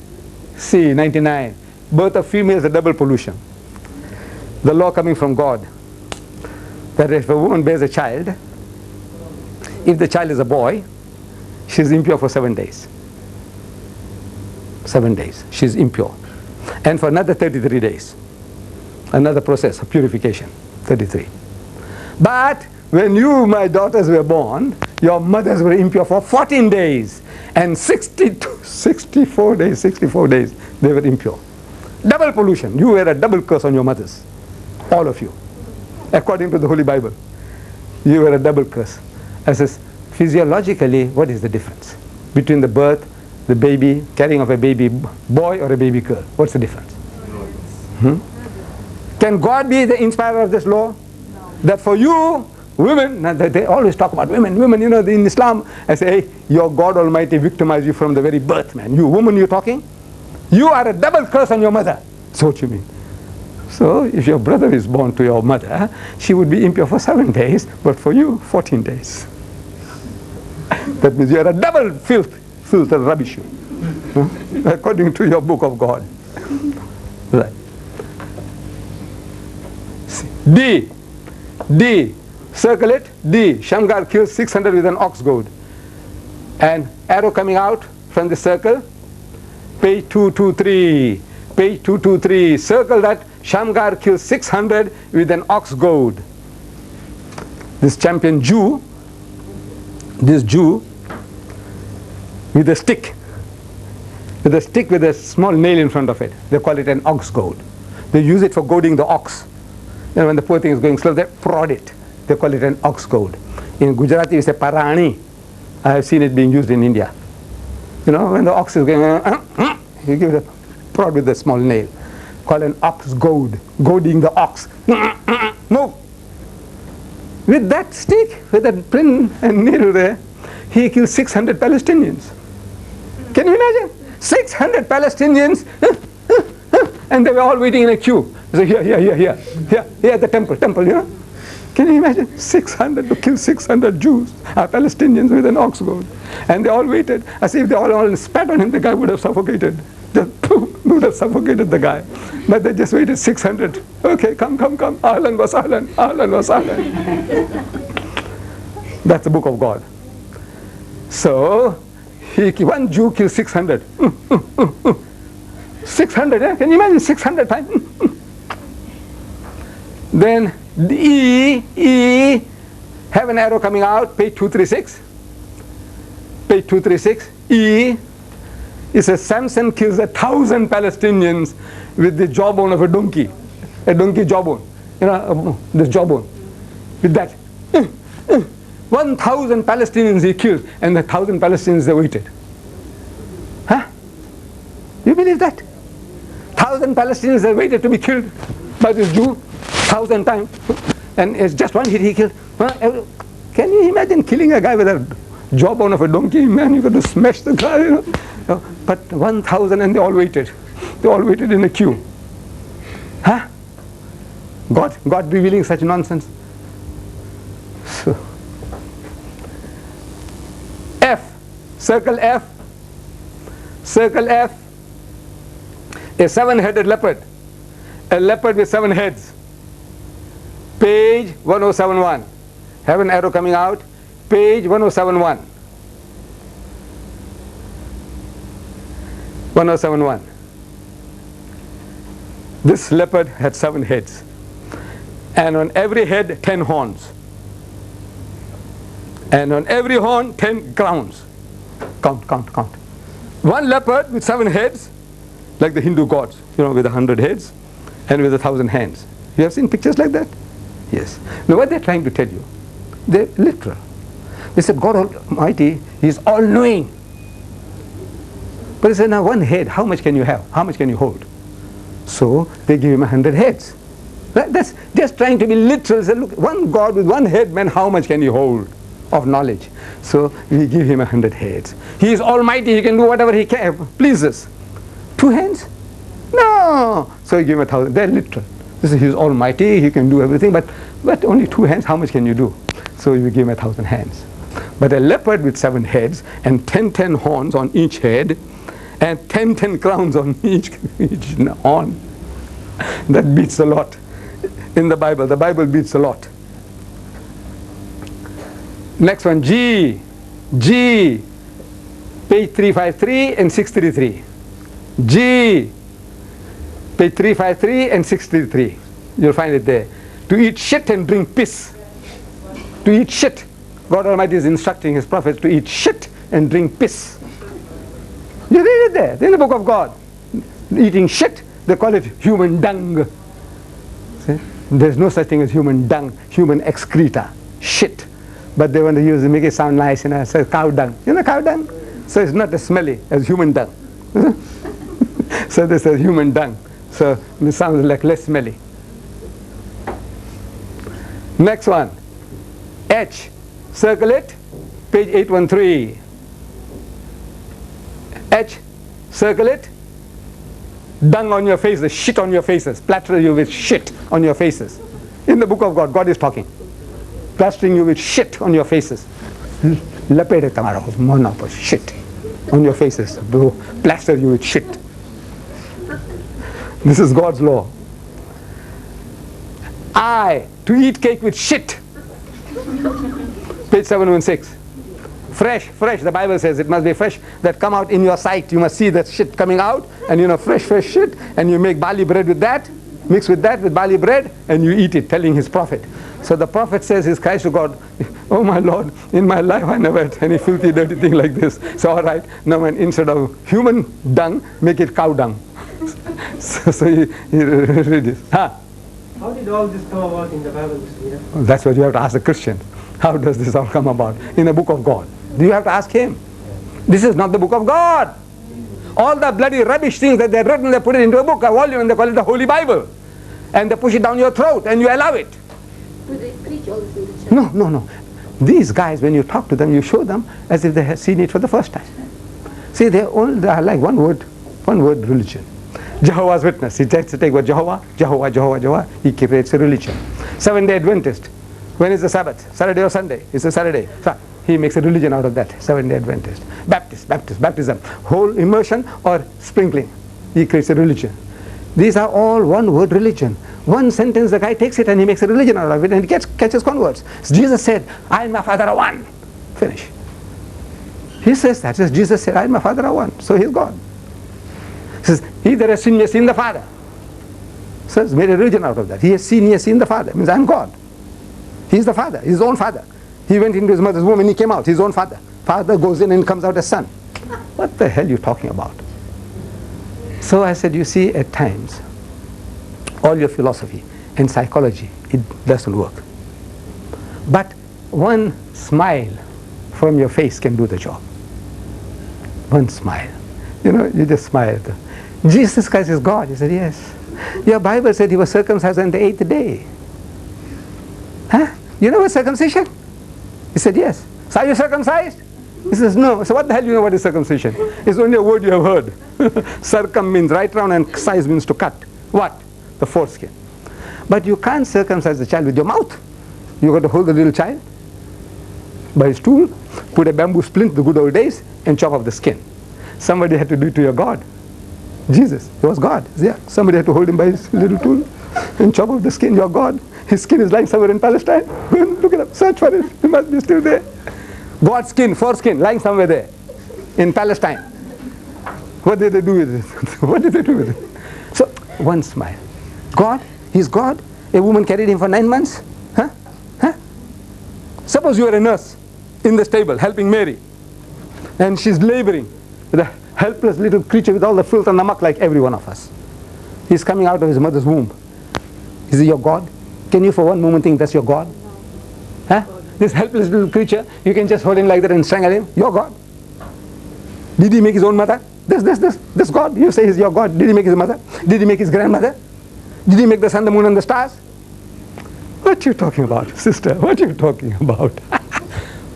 [SPEAKER 4] C. 99. Birth of females at double pollution. The law coming from God. That if a woman bears a child, if the child is a boy, she is impure for 7 days. 7 days. She is impure. And for another 33 days. Another process of purification. 33. But when you, my daughters, were born, your mothers were impure for 14 days. And 64 days, they were impure. Double pollution. You wear a double curse on your mothers. All of you. According to the Holy Bible. You wear a double curse. I says, physiologically, what is the difference between the birth, the baby, carrying of a baby boy or a baby girl? What's the difference? Can God be the inspirer of this law? No. That for you, women, they always talk about women, you know, in Islam, I say, hey, your God Almighty victimized you from the very birth, man. You woman, you're talking? You are a double curse on your mother. So what you mean? So if your brother is born to your mother, she would be impure for 7 days, but for you, 14 days. That means you are a double filth and rubbish, according to your book of God. Right. D. Circle it. D. Shamgar kills 600 with an ox goad. And arrow coming out from the circle. Page 223. Page 223. Circle that. Shamgar kills 600 with an ox goad. This champion Jew, with a stick with a small nail in front of it. They call it an ox goad. They use it for goading the ox. You know, when the poor thing is going slow, they prod it. They call it an ox goad. In Gujarati, we say parani. I have seen it being used in India. You know, when the ox is going, you give it a prod with a small nail. Called an ox goad. Goading the ox. Move. With that stick, with that pin and needle there, he killed 600 Palestinians. Can you imagine? 600 Palestinians, and they were all waiting in a queue. So here at the temple, you know. Can you imagine? 600 to kill 600 Jews, Palestinians with an ox goad. And they all waited. As if they all spat on him, the guy would have suffocated. Would have suffocated the guy. But they just waited 600. Okay, come. Ahlan wa sahlan. That's the book of God. So, one Jew killed 600. 600, eh? Can you imagine 600 times? Then E, have an arrow coming out, page 236. Page 236, E, it says Samson kills 1,000 Palestinians with the jawbone of a donkey jawbone. You know, this jawbone. With that. 1,000 Palestinians he killed, and 1,000 Palestinians they waited. Huh? You believe that? 1,000 Palestinians they waited to be killed by this Jew 1,000 times, and it's just one hit he killed. Can you imagine killing a guy with a jawbone of a donkey? Man, you got to smash the guy, you know. But 1,000, and they all waited. They all waited in a queue. Huh? God revealing such nonsense. So, F, circle F, a 7-headed leopard, a leopard with 7 heads. Page 1071. Have an arrow coming out. Page 1071. 1071. This leopard had 7 heads, and on every head 10 horns, and on every horn 10 crowns. Count. One leopard with 7 heads, like the Hindu gods, you know, with 100 heads and with 1,000 hands. You have seen pictures like that? Yes. Now what they're trying to tell you, they're literal. They said God Almighty is all-knowing. But they said, now one head, how much can you have? How much can you hold? So they give him 100 heads. That's just trying to be literal. Say, look, one God with 1 head, man, how much can he hold of knowledge? So we give him 100 heads. He is almighty, he can do whatever he pleases. 2 hands? No. So you give him 1,000. They're literal. This is he's almighty, he can do everything, but only 2 hands, how much can you do? So you give him 1,000 hands. But a leopard with 7 heads and 10 horns on each head, and 10 crowns on each horn. That beats a lot. In the Bible beats a lot. Next one, G, page 353 and 633. G, page 353 and 633. You'll find it there. To eat shit and drink piss. To eat shit. God Almighty is instructing his prophets to eat shit and drink piss. You read it there, in the book of God. Eating shit They call it human dung. See? There's no such thing as human dung, human excreta, shit. But they want to use it, make it sound nice, so cow dung. You know cow dung? So it's not as smelly as human dung. So this is human dung. So it sounds like less smelly. Next one. H. Circle it. Page 813. H. Circle it. Dung on your faces, shit on your faces. Plaster you with shit on your faces. In the book of God, God is talking. Plastering you with shit on your faces. Lapede tamaro monapo shit on your faces. Plaster you with shit. This is God's law. I, to eat cake with shit. Page 716. Fresh, the Bible says it must be fresh, that come out in your sight. You must see that shit coming out, and fresh shit, and you make barley bread with that, mix with that with barley bread, and you eat it, telling his prophet. So the prophet says, his cries to God, oh my Lord, in my life I never had any filthy, dirty thing like this. So all right, now man, instead of human dung, make it cow dung. So he read this.
[SPEAKER 9] How did all this come about in the Bible?
[SPEAKER 4] That's what you have to ask the Christian. How does this all come about? In the book of God. Do you have to ask him? This is not the book of God. All the bloody rubbish things that they've written, they put it into a book, a volume, and they call it the Holy Bible. And they push it down your throat, and you allow it.
[SPEAKER 6] Do they preach all this in the church?
[SPEAKER 4] No. These guys, when you talk to them, you show them as if they have seen it for the first time. See, they are like one word religion. Jehovah's Witness, he takes to take what Jehovah, he creates a religion. Seventh-day Adventist, when is the Sabbath? Saturday or Sunday? It's a Saturday. So he makes a religion out of that, Seventh-day Adventist. Baptism, whole immersion or sprinkling. He creates a religion. These are all one-word religion. One sentence, the guy takes it and he makes a religion out of it, and he catches converts. So Jesus said, I and my Father are one. Finish. He says that. Jesus said, I and my Father are one. So he's God. He says, he that has seen me has seen the Father. So he's made a religion out of that. He has seen the Father. It means I'm God. He's the Father, his own Father. He went into his mother's womb and he came out, his own Father. Father goes in and comes out as Son. What the hell are you talking about? So I said, you see, at times, all your philosophy and psychology, it doesn't work. But one smile from your face can do the job. One smile. You just smile. Jesus Christ is God. He said, yes. Your Bible said he was circumcised on the 8th day. Huh? You know what circumcision? He said, yes. So are you circumcised? He says, no. So what the hell do you know what is circumcision? It's only a word you have heard. Circum means right round and size means to cut. What? The foreskin. But you can't circumcise the child with your mouth. You got to hold the little child by his tool, put a bamboo splint, the good old days, and chop off the skin. Somebody had to do it to your God. Jesus, he was God. Yeah. Somebody had to hold him by his little tool and chop off the skin. Your God. His skin is lying somewhere in Palestine. Go and look it up. Search for it. It must be still there. God's skin, foreskin, lying somewhere there in Palestine. What did they do with it? So, one smile. God, he's God. A woman carried him for 9 months. Huh? Suppose you are a nurse in the stable helping Mary, and she's laboring with a helpless little creature with all the filth and the muck like every one of us. He's coming out of his mother's womb. Is he your God? Can you for one moment think that's your God? Huh? This helpless little creature, you can just hold him like that and strangle him? Your God. Did he make his own mother? This God, you say he's your God. Did he make his mother? Did he make his grandmother? Did he make the sun, the moon and the stars? What are you talking about, sister? What are you talking about?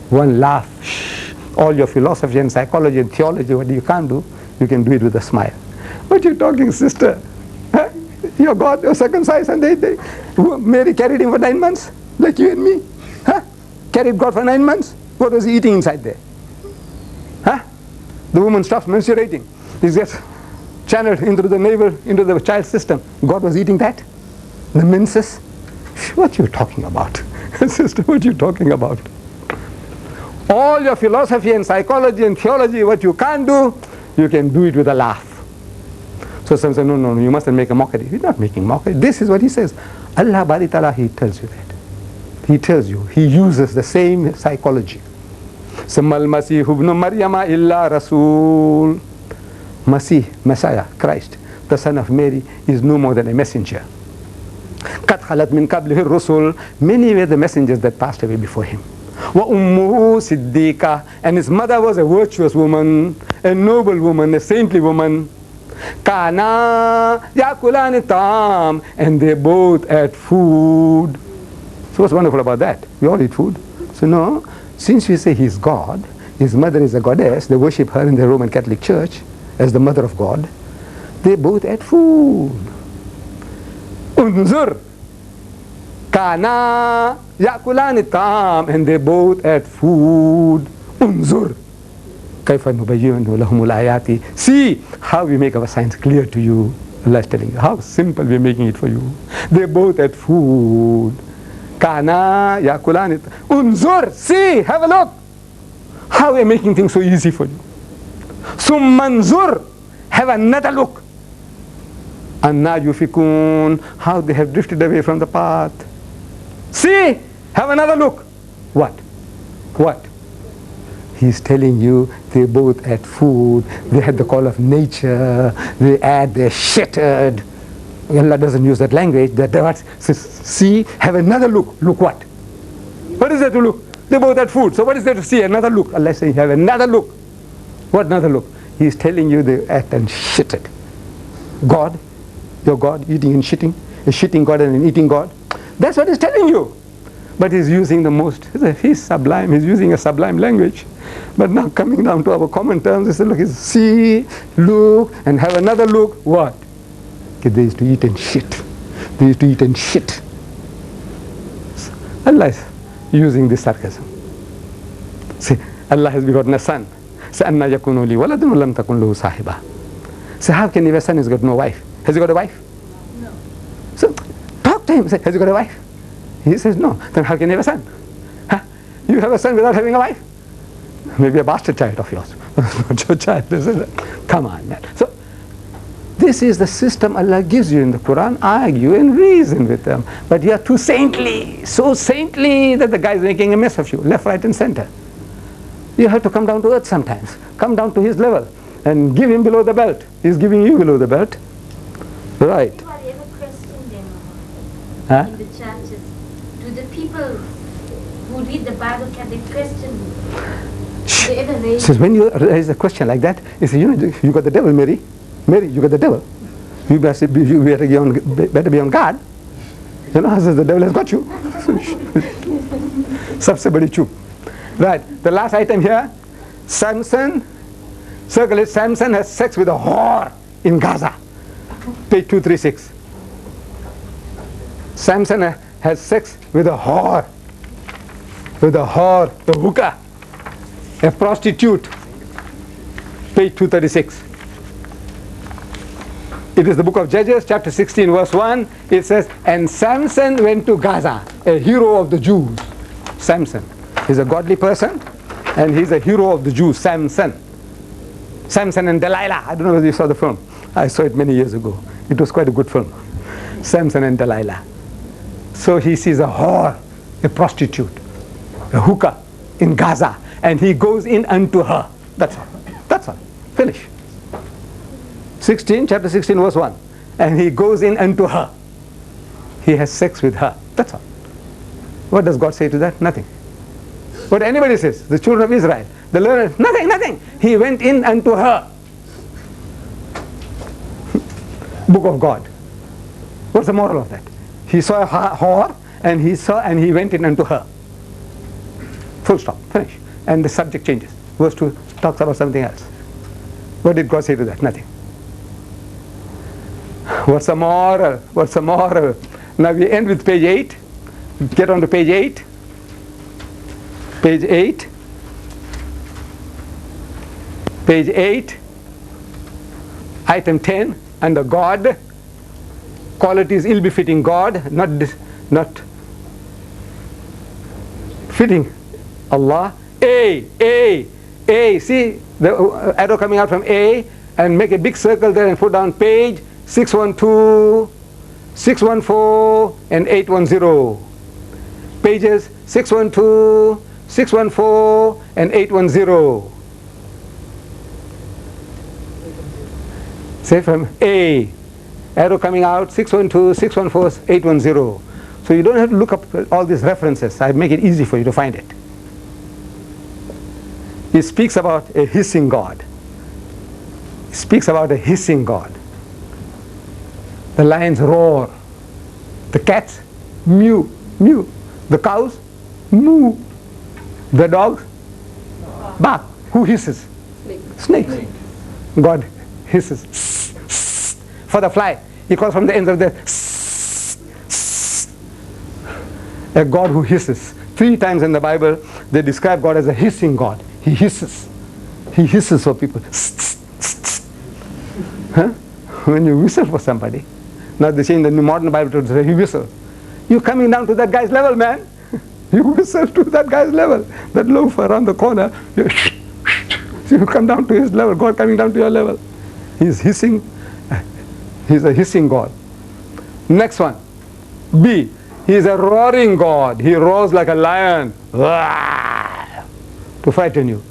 [SPEAKER 4] One laugh. Shh. All your philosophy and psychology and theology, what you can't do, you can do it with a smile. What are you talking, sister? Huh? Your God, you're circumcised and Mary carried him for 9 months, like you and me. Huh? Carried God for 9 months. What was he eating inside there? Huh? The woman stops menstruating. He gets channeled into the navel, into the child's system. God was eating that? The menses? What are you talking about? Sister, what are you talking about? All your philosophy and psychology and theology, what you can't do, you can do it with a laugh. So some say, no, you mustn't make a mockery. He's not making mockery. This is what he says. Allah Bari Ta'ala, he tells you that. He tells you, he uses the same psychology. Sammal Masih ibn Maryama illa Rasul. Masih, Messiah, Christ. the son of Mary, is no more than a messenger. قَدْ خَلَتْ مِنْ قَبْلِهِ الرُّسُلُ, many were the messengers that passed away before him. وَأُمُّهُ صِدِّيقَةٌ, and his mother was a virtuous woman, a noble woman, a saintly woman. كَانَا يَأْكُلَانِ الطَّعَامَ, and they both ate food. So what's wonderful about that? We all eat food. So no, since we say he's God, his mother is a goddess, they worship her in the Roman Catholic Church as the mother of God, they both ate food. Unzur kana yakulani الطعام, and they both ate food. Unzur kaifa nubayyinu lahumul ayati, see how we make our signs clear to you. Allah is telling you how simple we are making it for you. They both ate food. Kana yakulani, unzur, see, have a look how we are making things so easy for you. Summanzur, have another look. Anna yufikun, how they have drifted away from the path. See, have another look. What? What? He's telling you they both had food, they had the call of nature, they ate, they shattered. Allah doesn't use that language. That says, see, have another look. Look what? What is there to look? They both had food. So what is there to see? Another look. Allah is saying, have another look. What another look? He's telling you they ate and shitted. God, your God, eating and shitting, a shitting God and an eating God. That's what he's telling you. But he's using the most, he's sublime, he's using a sublime language. But now coming down to our common terms, he said, look, see, look, and have another look. What? Okay, they used to eat and shit. They used to eat and shit. Allah is using this sarcasm. See, Allah has begotten a son. Say, anna yakunu li waladun wa lam takun lahu sahiba. So how can he have a son who's got no wife? Has he got a wife? No. So talk to him. Say, has he got a wife? He says no. Then how can he have a son? Huh? You have a son without having a wife? Maybe a bastard child of yours. Not your child. Come on, man. So this is the system Allah gives you in the Quran. Argue and reason with them. But you are too saintly. So saintly that the guy is making a mess of you. Left, right and center. You have to come down to earth sometimes. Come down to his level. And give him below the belt. He's giving you below the belt. Right.
[SPEAKER 10] Do I ever question them
[SPEAKER 4] Huh?
[SPEAKER 10] in the churches? Do the people who read the Bible, can they question? Do they ever raise?
[SPEAKER 4] So when you raise a question like that, you say, you know, you got the devil, Mary. Mary, you got the devil. You better be on guard. You know, the devil has got you. Sabse badi chup. Right. The last item here, Samson. Circle it. Samson has sex with a whore in Gaza. Page 236. Samson has sex with a whore. With a whore, a hookah, a prostitute. Page 236. It is the book of Judges, chapter 16, verse 1. It says, and Samson went to Gaza, a hero of the Jews. Samson. He's a godly person, and he's a hero of the Jews, Samson. Samson and Delilah. I don't know whether you saw the film. I saw it many years ago. It was quite a good film. Samson and Delilah. So he sees a whore, a prostitute, a hookah in Gaza, and he goes in unto her. That's all. That's all. Finish. 16, chapter 16, verse 1. And he goes in unto her. He has sex with her. That's all. What does God say to that? Nothing. What anybody says, the children of Israel, the learned, nothing, nothing. He went in unto her. Book of God. What's the moral of that? He saw a whore, and he went in unto her. Full stop. Finish. And the subject changes. Verse 2 talks about something else. What did God say to that? Nothing. What's the moral? What's the moral? Now we end with page 8. Get on to page 8. Page 8. Page 8. Item 10. Under God. Qualities ill-befitting God. Not fitting Allah. A. See the arrow coming out from A, and make a big circle there and put down page 612, 614 and 810. Pages 612, 614 and 810. Say from A. arrow coming out, 612, 614, 810. So you don't have to look up all these references. I make it easy for you to find it. He speaks about a hissing God. He speaks about a hissing God. The lions roar. The cats mew, mew. The cows moo. The dogs bark. Who hisses? Snakes. God hisses. For the fly, he calls from the ends of the a God who hisses. 3 times in the Bible they describe God as a hissing God. He hisses. He hisses for people. Huh? When you whistle for somebody, now they say in the modern Bible to say, he whistles. You're coming down to that guy's level, man. You whistle to that guy's level. That loaf around the corner, you come down to his level. God coming down to your level. He's hissing. He's a hissing God. Next one. B. He is a roaring God. He roars like a lion to frighten you.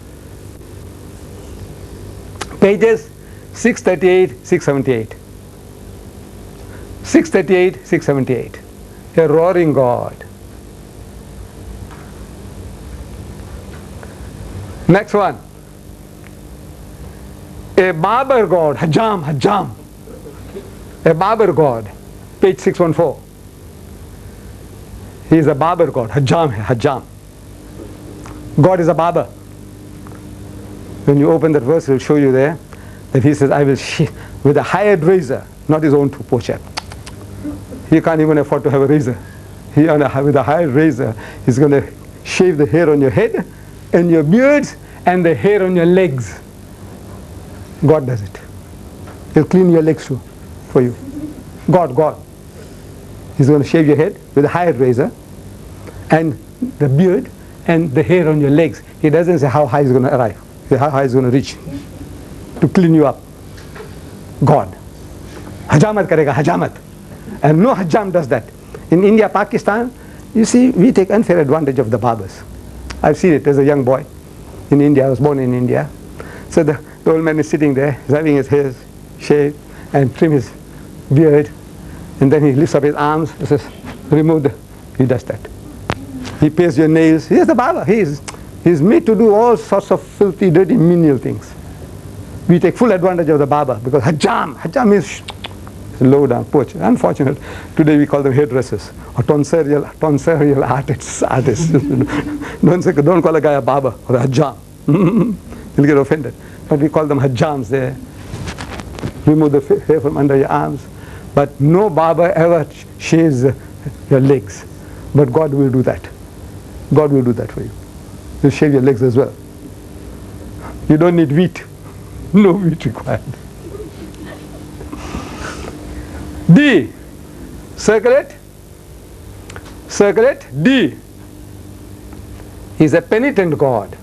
[SPEAKER 4] Pages 638, 678. 638, 678. A roaring God. Next one. A barber God. Hajam, Hajam. A barber God. Page 614. He is a barber God. Hajam, Hajam. God is a barber. When you open that verse, it will show you there that he says, I will with a hired razor, not his own poor chap. He can't even afford to have a razor. With a hired razor, he's going to shave the hair on your head and your beards and the hair on your legs. God does it. He'll clean your legs too for you. God. He's going to shave your head with a hired razor and the beard and the hair on your legs. He doesn't say how high he's going to arrive, how high he's going to reach to clean you up. God. Hajamat karega, hajamat. And no hajam does that. In India, Pakistan, you see, we take unfair advantage of the barbers. I've seen it as a young boy in India. I was born in India. So the old man is sitting there, he's having his hair shaved and trim his beard. And then he lifts up his arms and says, remove the, he does that. He paints your nails. He's the barber. He's made to do all sorts of filthy, dirty, menial things. We take full advantage of the barber because hajam is low down, poor. Unfortunate. Today we call them hairdressers or tonsorial artists. Don't call a guy a barber or a hajam. He'll get offended. But we call them hajams. They remove the hair from under your arms. But no barber ever shaves your legs. But God will do that. God will do that for you. He'll shave your legs as well. You don't need wheat. No wheat required. D. Circle it. Circle it. D. He's a penitent God.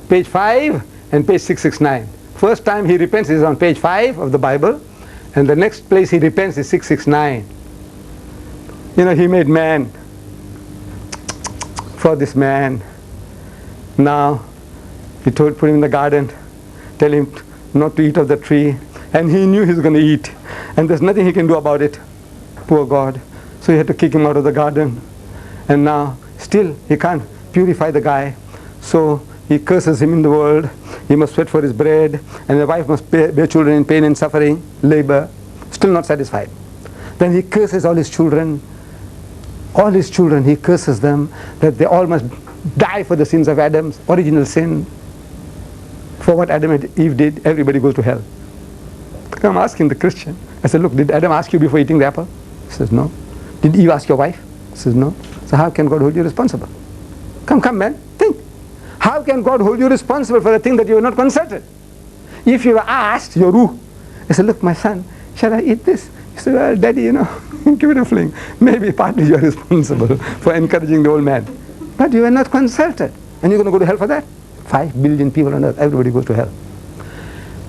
[SPEAKER 4] Page 5 and page 669. First time he repents is on page 5 of the Bible. And the next place he repents is 669. You know, he made man for this man. Now, he put him in the garden, tell him not to eat of the tree. And he knew he was going to eat. And there's nothing he can do about it. Poor God. So he had to kick him out of the garden. And now, still, he can't purify the guy. So he curses him in the world. He must sweat for his bread, and the wife must bear children in pain and suffering, labor. Still not satisfied. Then he curses all his children. All his children, he curses them that they all must die for the sins of Adam's original sin. For what Adam and Eve did, everybody goes to hell. I'm asking the Christian. I said, look, did Adam ask you before eating the apple? He says, no. Did Eve ask your wife? He says, no. So how can God hold you responsible? Come, man, think. How can God hold you responsible for a thing that you are not consulted? If you were asked, your ruh, I said, look, my son, shall I eat this? He said, well, daddy, you know, give it a fling. Maybe partly you are responsible for encouraging the old man. But you are not consulted. And you're going to go to hell for that? 5 billion people on earth, everybody goes to hell.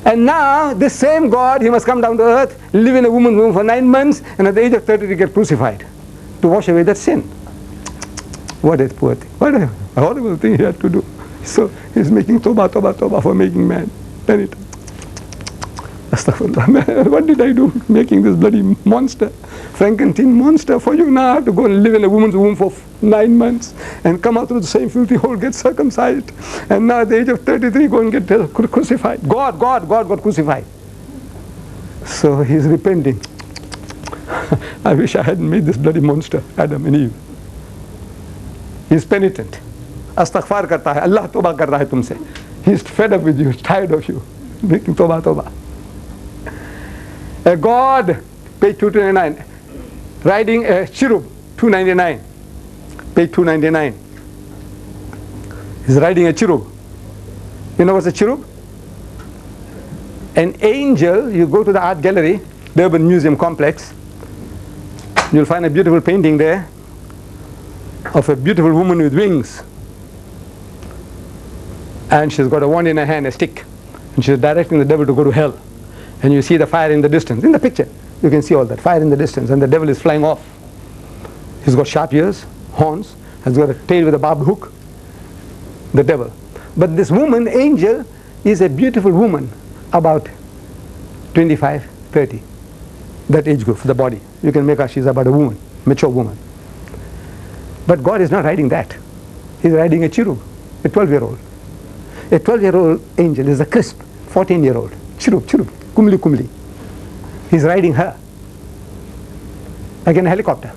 [SPEAKER 4] And now, this same God, he must come down to earth, live in a woman's womb for 9 months, and at the age of 30 he get crucified to wash away that sin. What a poor thing. What a horrible thing he had to do. So he's making toba for making man. Astaghfirullah, man, what did I do making this bloody monster, Frankenstein monster for you? Now I have to go and live in a woman's womb for 9 months and come out through the same filthy hole, get circumcised, and now at the age of 33 go and get crucified. God got crucified. So he's repenting. I wish I hadn't made this bloody monster, Adam and Eve. He's penitent. Astaghfar karta hai, Allah tawbah kar raha hai tumse. He's fed up with you, tired of you. Making tawbah. A God, page 229, riding a cherub, 299, page 299. He's riding a cherub. You know what's a cherub? An angel. You go to the art gallery, Durban Museum Complex, you'll find a beautiful painting there of a beautiful woman with wings. And she's got a wand in her hand, a stick, and she's directing the devil to go to hell. And you see the fire in the distance. In the picture, you can see all that, fire in the distance, and the devil is flying off. He's got sharp ears, horns, has got a tail with a barbed hook, the devil. But this woman, angel, is a beautiful woman, about 25, 30, that age group, the body. You can make her, she's about a woman, mature woman. But God is not riding that. He's riding a cherub, a 12-year-old. A 12-year-old angel is a crisp 14-year-old. Cherub, kumli. He's riding her. Like in a helicopter.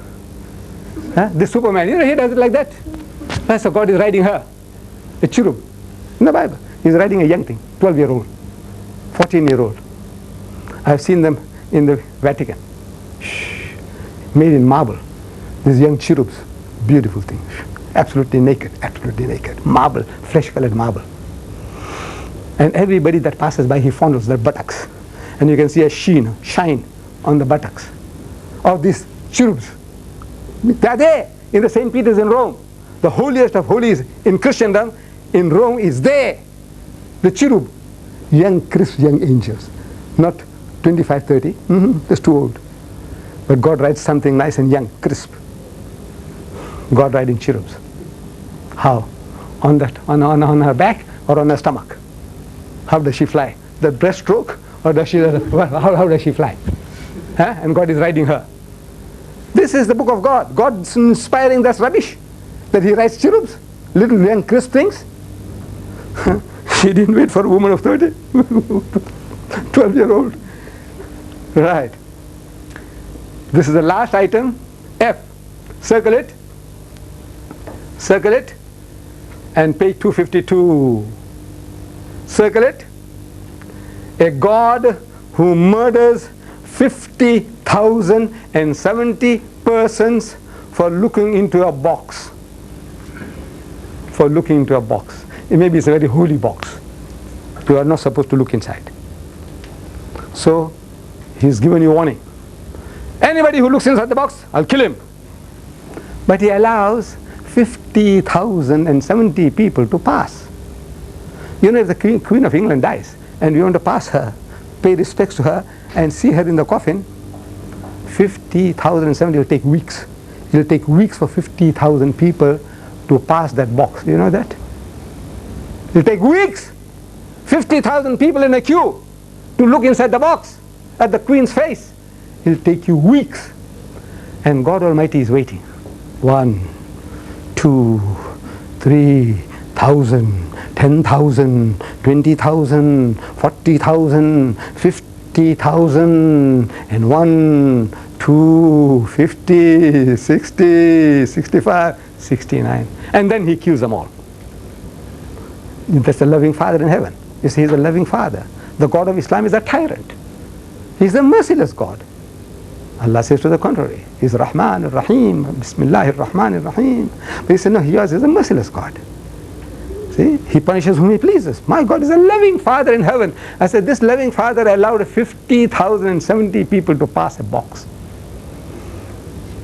[SPEAKER 4] This Superman, he does it like that. So God is riding her. A cherub. In the Bible. He's riding a young thing, 12-year-old, 14-year-old. I've seen them in the Vatican. Made in marble. These young cherubs. Beautiful things. Absolutely naked. Marble, flesh-colored marble. And everybody that passes by, he fondles their buttocks. And you can see a shine on the buttocks of these cherubs. They're there in the St. Peter's in Rome. The holiest of holies in Christendom in Rome is there. The cherub. Young, crisp, young angels. Not 25, 30. That's too old. But God writes something nice and young, crisp. God riding cherubs. How? On her back or on her stomach? How does she fly? The breaststroke, or does she? How does she fly? And God is riding her. This is the book of God. God's inspiring that rubbish that He writes cherubs, little young crisp things. She didn't wait for a woman of 30, 12-year-old. Right. This is the last item. F. Circle it, and page 252. Circle it. A God who murders 50,070 persons for looking into a box. Maybe it's a very holy box. You are not supposed to look inside. So He's given you warning. Anybody who looks inside the box, I'll kill him. But He allows 50,070 people to pass. You know, if the Queen of England dies and we want to pass her, pay respects to her and see her in the coffin, 50,070 will take weeks. It will take weeks for 50,000 people to pass that box. Do you know that? It will take weeks. 50,000 people in a queue to look inside the box at the Queen's face. It will take you weeks. And God Almighty is waiting. 1, 2, 3,000, 10,000, 20,000, 40,000, 50,000, and 1, 2, 50, 60, 65, 69. And then He kills them all. That's the loving Father in heaven. You see, He's a loving Father. The God of Islam is a tyrant. He's a merciless God. Allah says to the contrary. He's Rahman Ar-Rahim, Bismillahir Rahmanir Rahim. But He said, no, He is a merciless God. See, He punishes whom He pleases. My God is a loving Father in heaven. I said, this loving Father allowed 50,070 people to pass a box.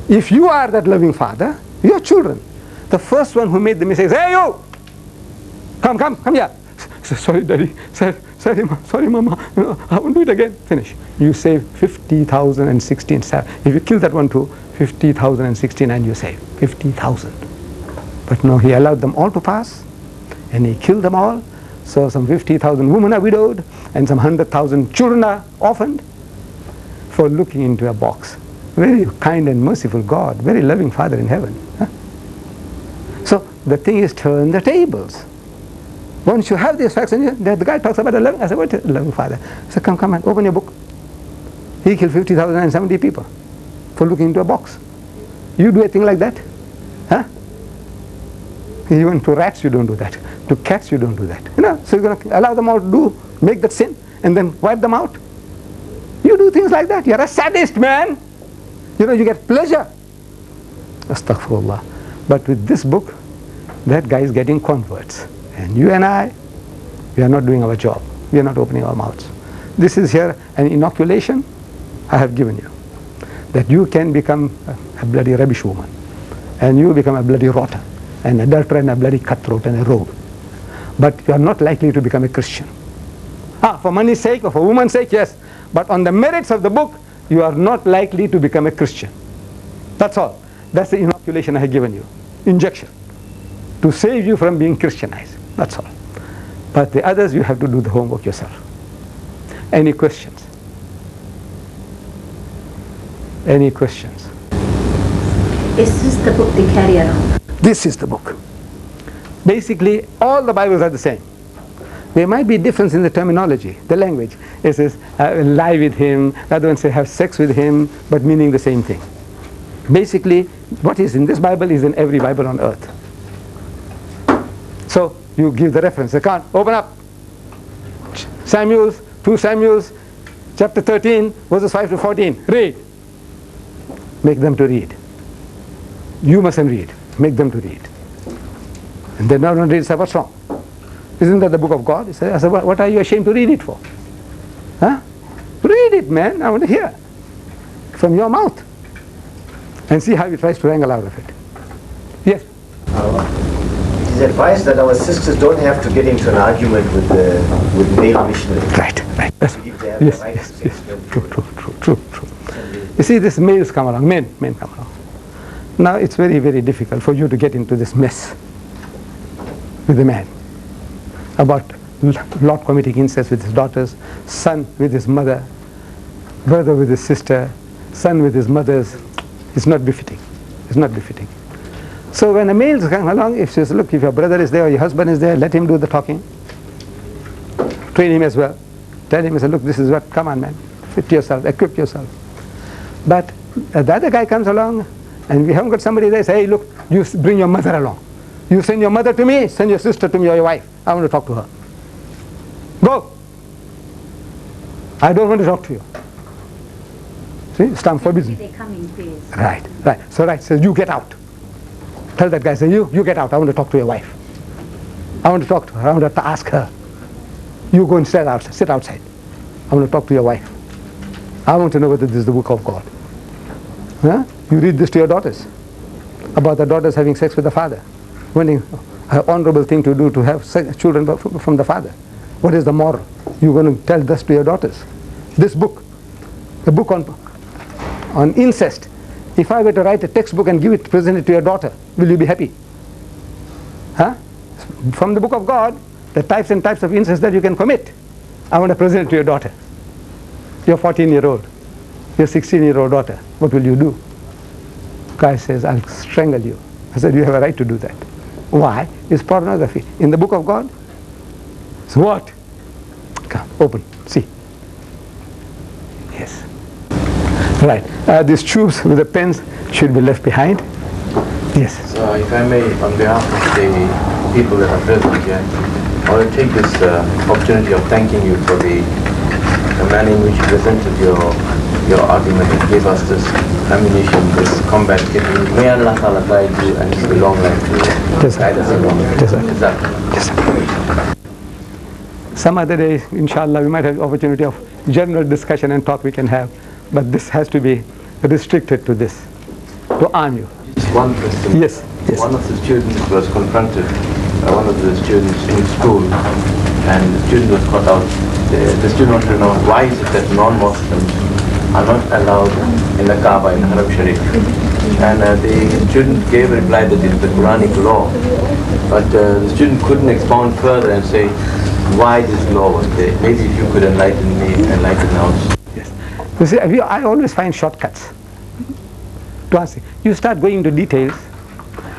[SPEAKER 4] If you are that loving Father, your children, the first one who made the mistake, hey you, come here. Sorry, Daddy. Sorry, Mama. I won't do it again. Finish. You save 50,016. If you kill that one too, 50,069 you save. 50,000. But no, He allowed them all to pass, and He killed them all. So some 50,000 women are widowed and some 100,000 children are orphaned for looking into a box. Very kind and merciful God, very loving Father in heaven. Huh? So the thing is, turn the tables. Once you have these facts, and the guy talks about a loving, I said, what is a loving Father? I said, come and open your book. He killed 50,070 people for looking into a box. You do a thing like that? Huh? Even to rats you don't do that. To cats you don't do that. You know, so you're going to allow them all to make that sin and then wipe them out? You do things like that. You're a sadist, man. You know, you get pleasure. Astaghfirullah. But with this book, that guy is getting converts. And you and I, we are not doing our job. We are not opening our mouths. This is here an inoculation I have given you. That you can become a bloody rubbish woman. And you become a bloody rotter. An adulterer and a bloody cutthroat and a rogue. But you are not likely to become a Christian. For money's sake or for woman's sake, yes. But on the merits of the book, you are not likely to become a Christian. That's all. That's the inoculation I have given you. Injection. To save you from being Christianized. That's all. But the others, you have to do the homework yourself. Any questions? Any questions?
[SPEAKER 10] Is this the book they carry around?
[SPEAKER 4] This is the book. Basically, all the Bibles are the same. There might be difference in the terminology, the language. It says, lie with him, the other one says, have sex with him, but meaning the same thing. Basically, what is in this Bible is in every Bible on earth. So, you give the reference. They can't open up. 2 Samuel, chapter 13, verses 5 to 14. Read. Make them to read. You mustn't read. Make them to read. And then not read, say, what's wrong? Isn't that the book of God? I said, what are you ashamed to read it for? Huh? Read it, man. I want to hear from your mouth. And see how he tries to wrangle out of it. Yes?
[SPEAKER 3] It is advised that our sisters don't have to get into an argument with male missionaries.
[SPEAKER 4] Right. Yes. True. You see, these males come along, men come along. Now it's very, very difficult for you to get into this mess with a man about Lot committing incest with his daughters, son with his mother, brother with his sister, son with his mothers. It's not befitting. It's not befitting. So when a male comes along, if says, look, if your brother is there or your husband is there, let him do the talking. Train him as well. Tell him, say, look, this is what, come on, man, fit yourself, equip yourself. But the other guy comes along, and we haven't got somebody there, say, hey, look, you bring your mother along. You send your mother to me, send your sister to me or your wife. I want to talk to her. Go. I don't want to talk to you. See, Islam forbids me.
[SPEAKER 10] They come in pairs.
[SPEAKER 4] Right. So you get out. Tell that guy, say, you get out. I want to talk to your wife. I want to talk to her. I want to ask her. You go and sit outside. I want to talk to your wife. I want to know whether this is the book of God. Huh? You read this to your daughters. About the daughters having sex with the father. Wanting an honorable thing to do to have children from the father. What is the moral? You're going to tell this to your daughters. This book, the book on incest. If I were to write a textbook and present it to your daughter, will you be happy? Huh? From the book of God, the types and types of incest that you can commit. I want to present it to your daughter. Your 14-year-old, your 16-year-old daughter. What will you do? Guy says, I'll strangle you. I said, you have a right to do that. Why? It's pornography. In the book of God? So what? Come, open, see. Yes. Right. These tubes with the pens should be left behind. Yes.
[SPEAKER 11] So if I may, on behalf of the people that are present here, I want to take this opportunity of thanking you for the manner in which you presented your argument and gave us this ammunition, this combat kit. May Allah Ta'ala guide you and give you long life to guide us along.
[SPEAKER 4] Some other day, inshallah, we might have the opportunity of general discussion and talk we can have, but this has to be restricted to this, to arm you.
[SPEAKER 11] Just one question.
[SPEAKER 4] Yes.
[SPEAKER 11] One of the students was confronted, one of the students in school, and the student was caught out. The student wanted to know why is it that non-Muslims are not allowed in the Kaaba, in Haram Sharif. And the student gave a reply that it's the Quranic law. But the student couldn't expound further and say, why this law was there. Maybe if you could enlighten us.
[SPEAKER 4] Yes. You see, I always find shortcuts to answer. You start going into details.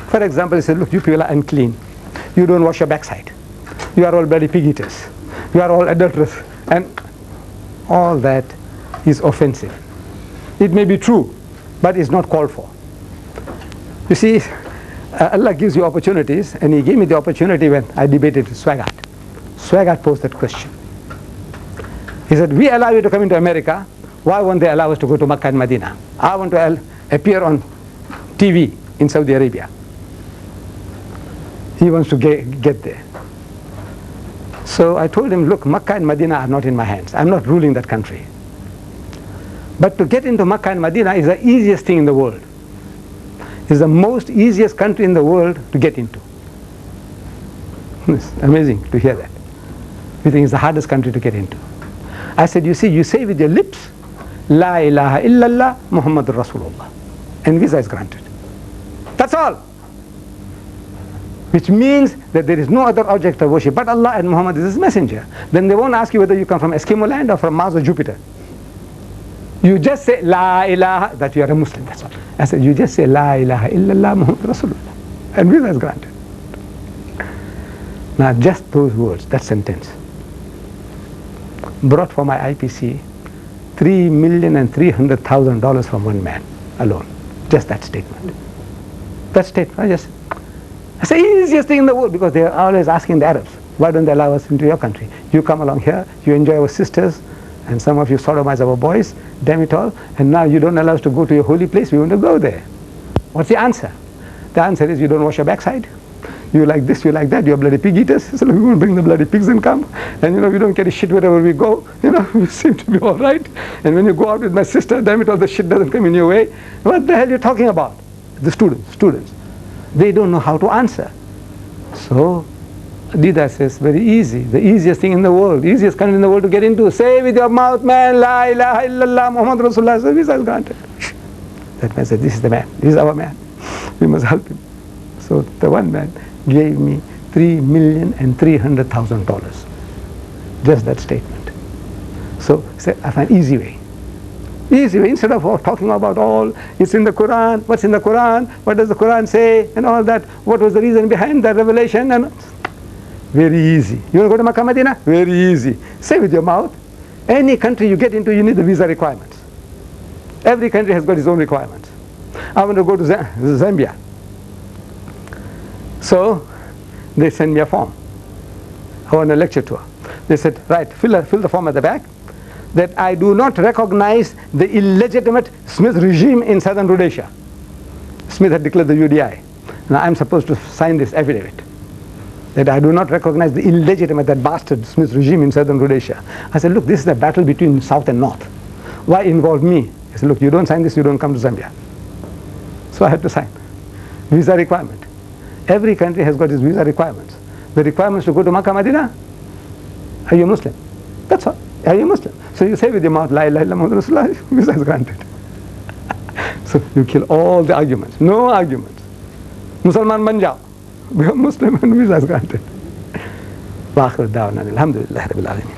[SPEAKER 4] For example, you say, look, you people are unclean. You don't wash your backside. You are all bloody pig eaters. You are all adulterous. And all that is offensive. It may be true, but it's not called for. You see, Allah gives you opportunities, and He gave me the opportunity when I debated with Swaggart. Swaggart posed that question. He said, we allow you to come into America, why won't they allow us to go to Makkah and Medina? I want to appear on TV in Saudi Arabia. He wants to get there. So I told him, look, Makkah and Medina are not in my hands. I'm not ruling that country. But to get into Makkah and Medina is the easiest thing in the world. It's the most easiest country in the world to get into. It's amazing to hear that. We think it's the hardest country to get into. I said, you see, you say with your lips, La ilaha illallah Muhammadur Rasulullah, and visa is granted. That's all. Which means that there is no other object of worship but Allah, and Muhammad is His messenger. Then they won't ask you whether you come from Eskimo land or from Mars or Jupiter. You just say La ilaha, that you are a Muslim, that's all. I said, you just say La ilaha illallah Muhammadur Rasulullah, and visa is granted. Now just those words, that sentence, brought for my IPC $3,300,000 from one man alone. Just that statement. That statement, it's the easiest thing in the world, because they are always asking the Arabs, why don't they allow us into your country? You come along here, you enjoy our sisters, and some of you sodomize our boys, damn it all, and now you don't allow us to go to your holy place, we want to go there. What's the answer? The answer is you don't wash your backside. You like this, you like that, you're bloody pig eaters, so we won't bring the bloody pigs and come. And we don't carry shit wherever we go, we seem to be all right. And when you go out with my sister, damn it all, the shit doesn't come in your way. What the hell are you talking about? The students. They don't know how to answer. So, Deedat says, very easy, the easiest thing in the world, easiest country in the world to get into. Say with your mouth, man, La ilaha illallah Muhammad Rasulullah, so visa is granted. That man said, this is the man, this is our man. We must help him. So the one man gave me $3,300,000. Just that statement. So I find easy way. Easy way, instead of talking about all, it's in the Quran, what's in the Quran, what does the Quran say, and all that, what was the reason behind that revelation, and very easy. You want to go to Makkah, Medina? Very easy. Say with your mouth, any country you get into, you need the visa requirements. Every country has got its own requirements. I want to go to Zambia. So they send me a form. I want a lecture tour. They said, right, fill the form at the back, that I do not recognize the illegitimate Smith regime in southern Rhodesia. Smith had declared the UDI. Now I'm supposed to sign this affidavit, that I do not recognize the illegitimate, that bastard Smith regime in southern Rhodesia. I said, look, this is a battle between South and North. Why involve me? I said, look, you don't sign this, you don't come to Zambia. So I had to sign. Visa requirement. Every country has got its visa requirements. The requirements to go to Makkah, Medina, are you Muslim? That's all. Are you Muslim? So you say with your mouth, La ilaha illallah Muhammadur Rasulullah, visa is granted. So you kill all the arguments. No arguments. Musalman ban jao. We are Muslim and visa is granted. Wa akhir da'wana alhamdulillahi rabbil alamin.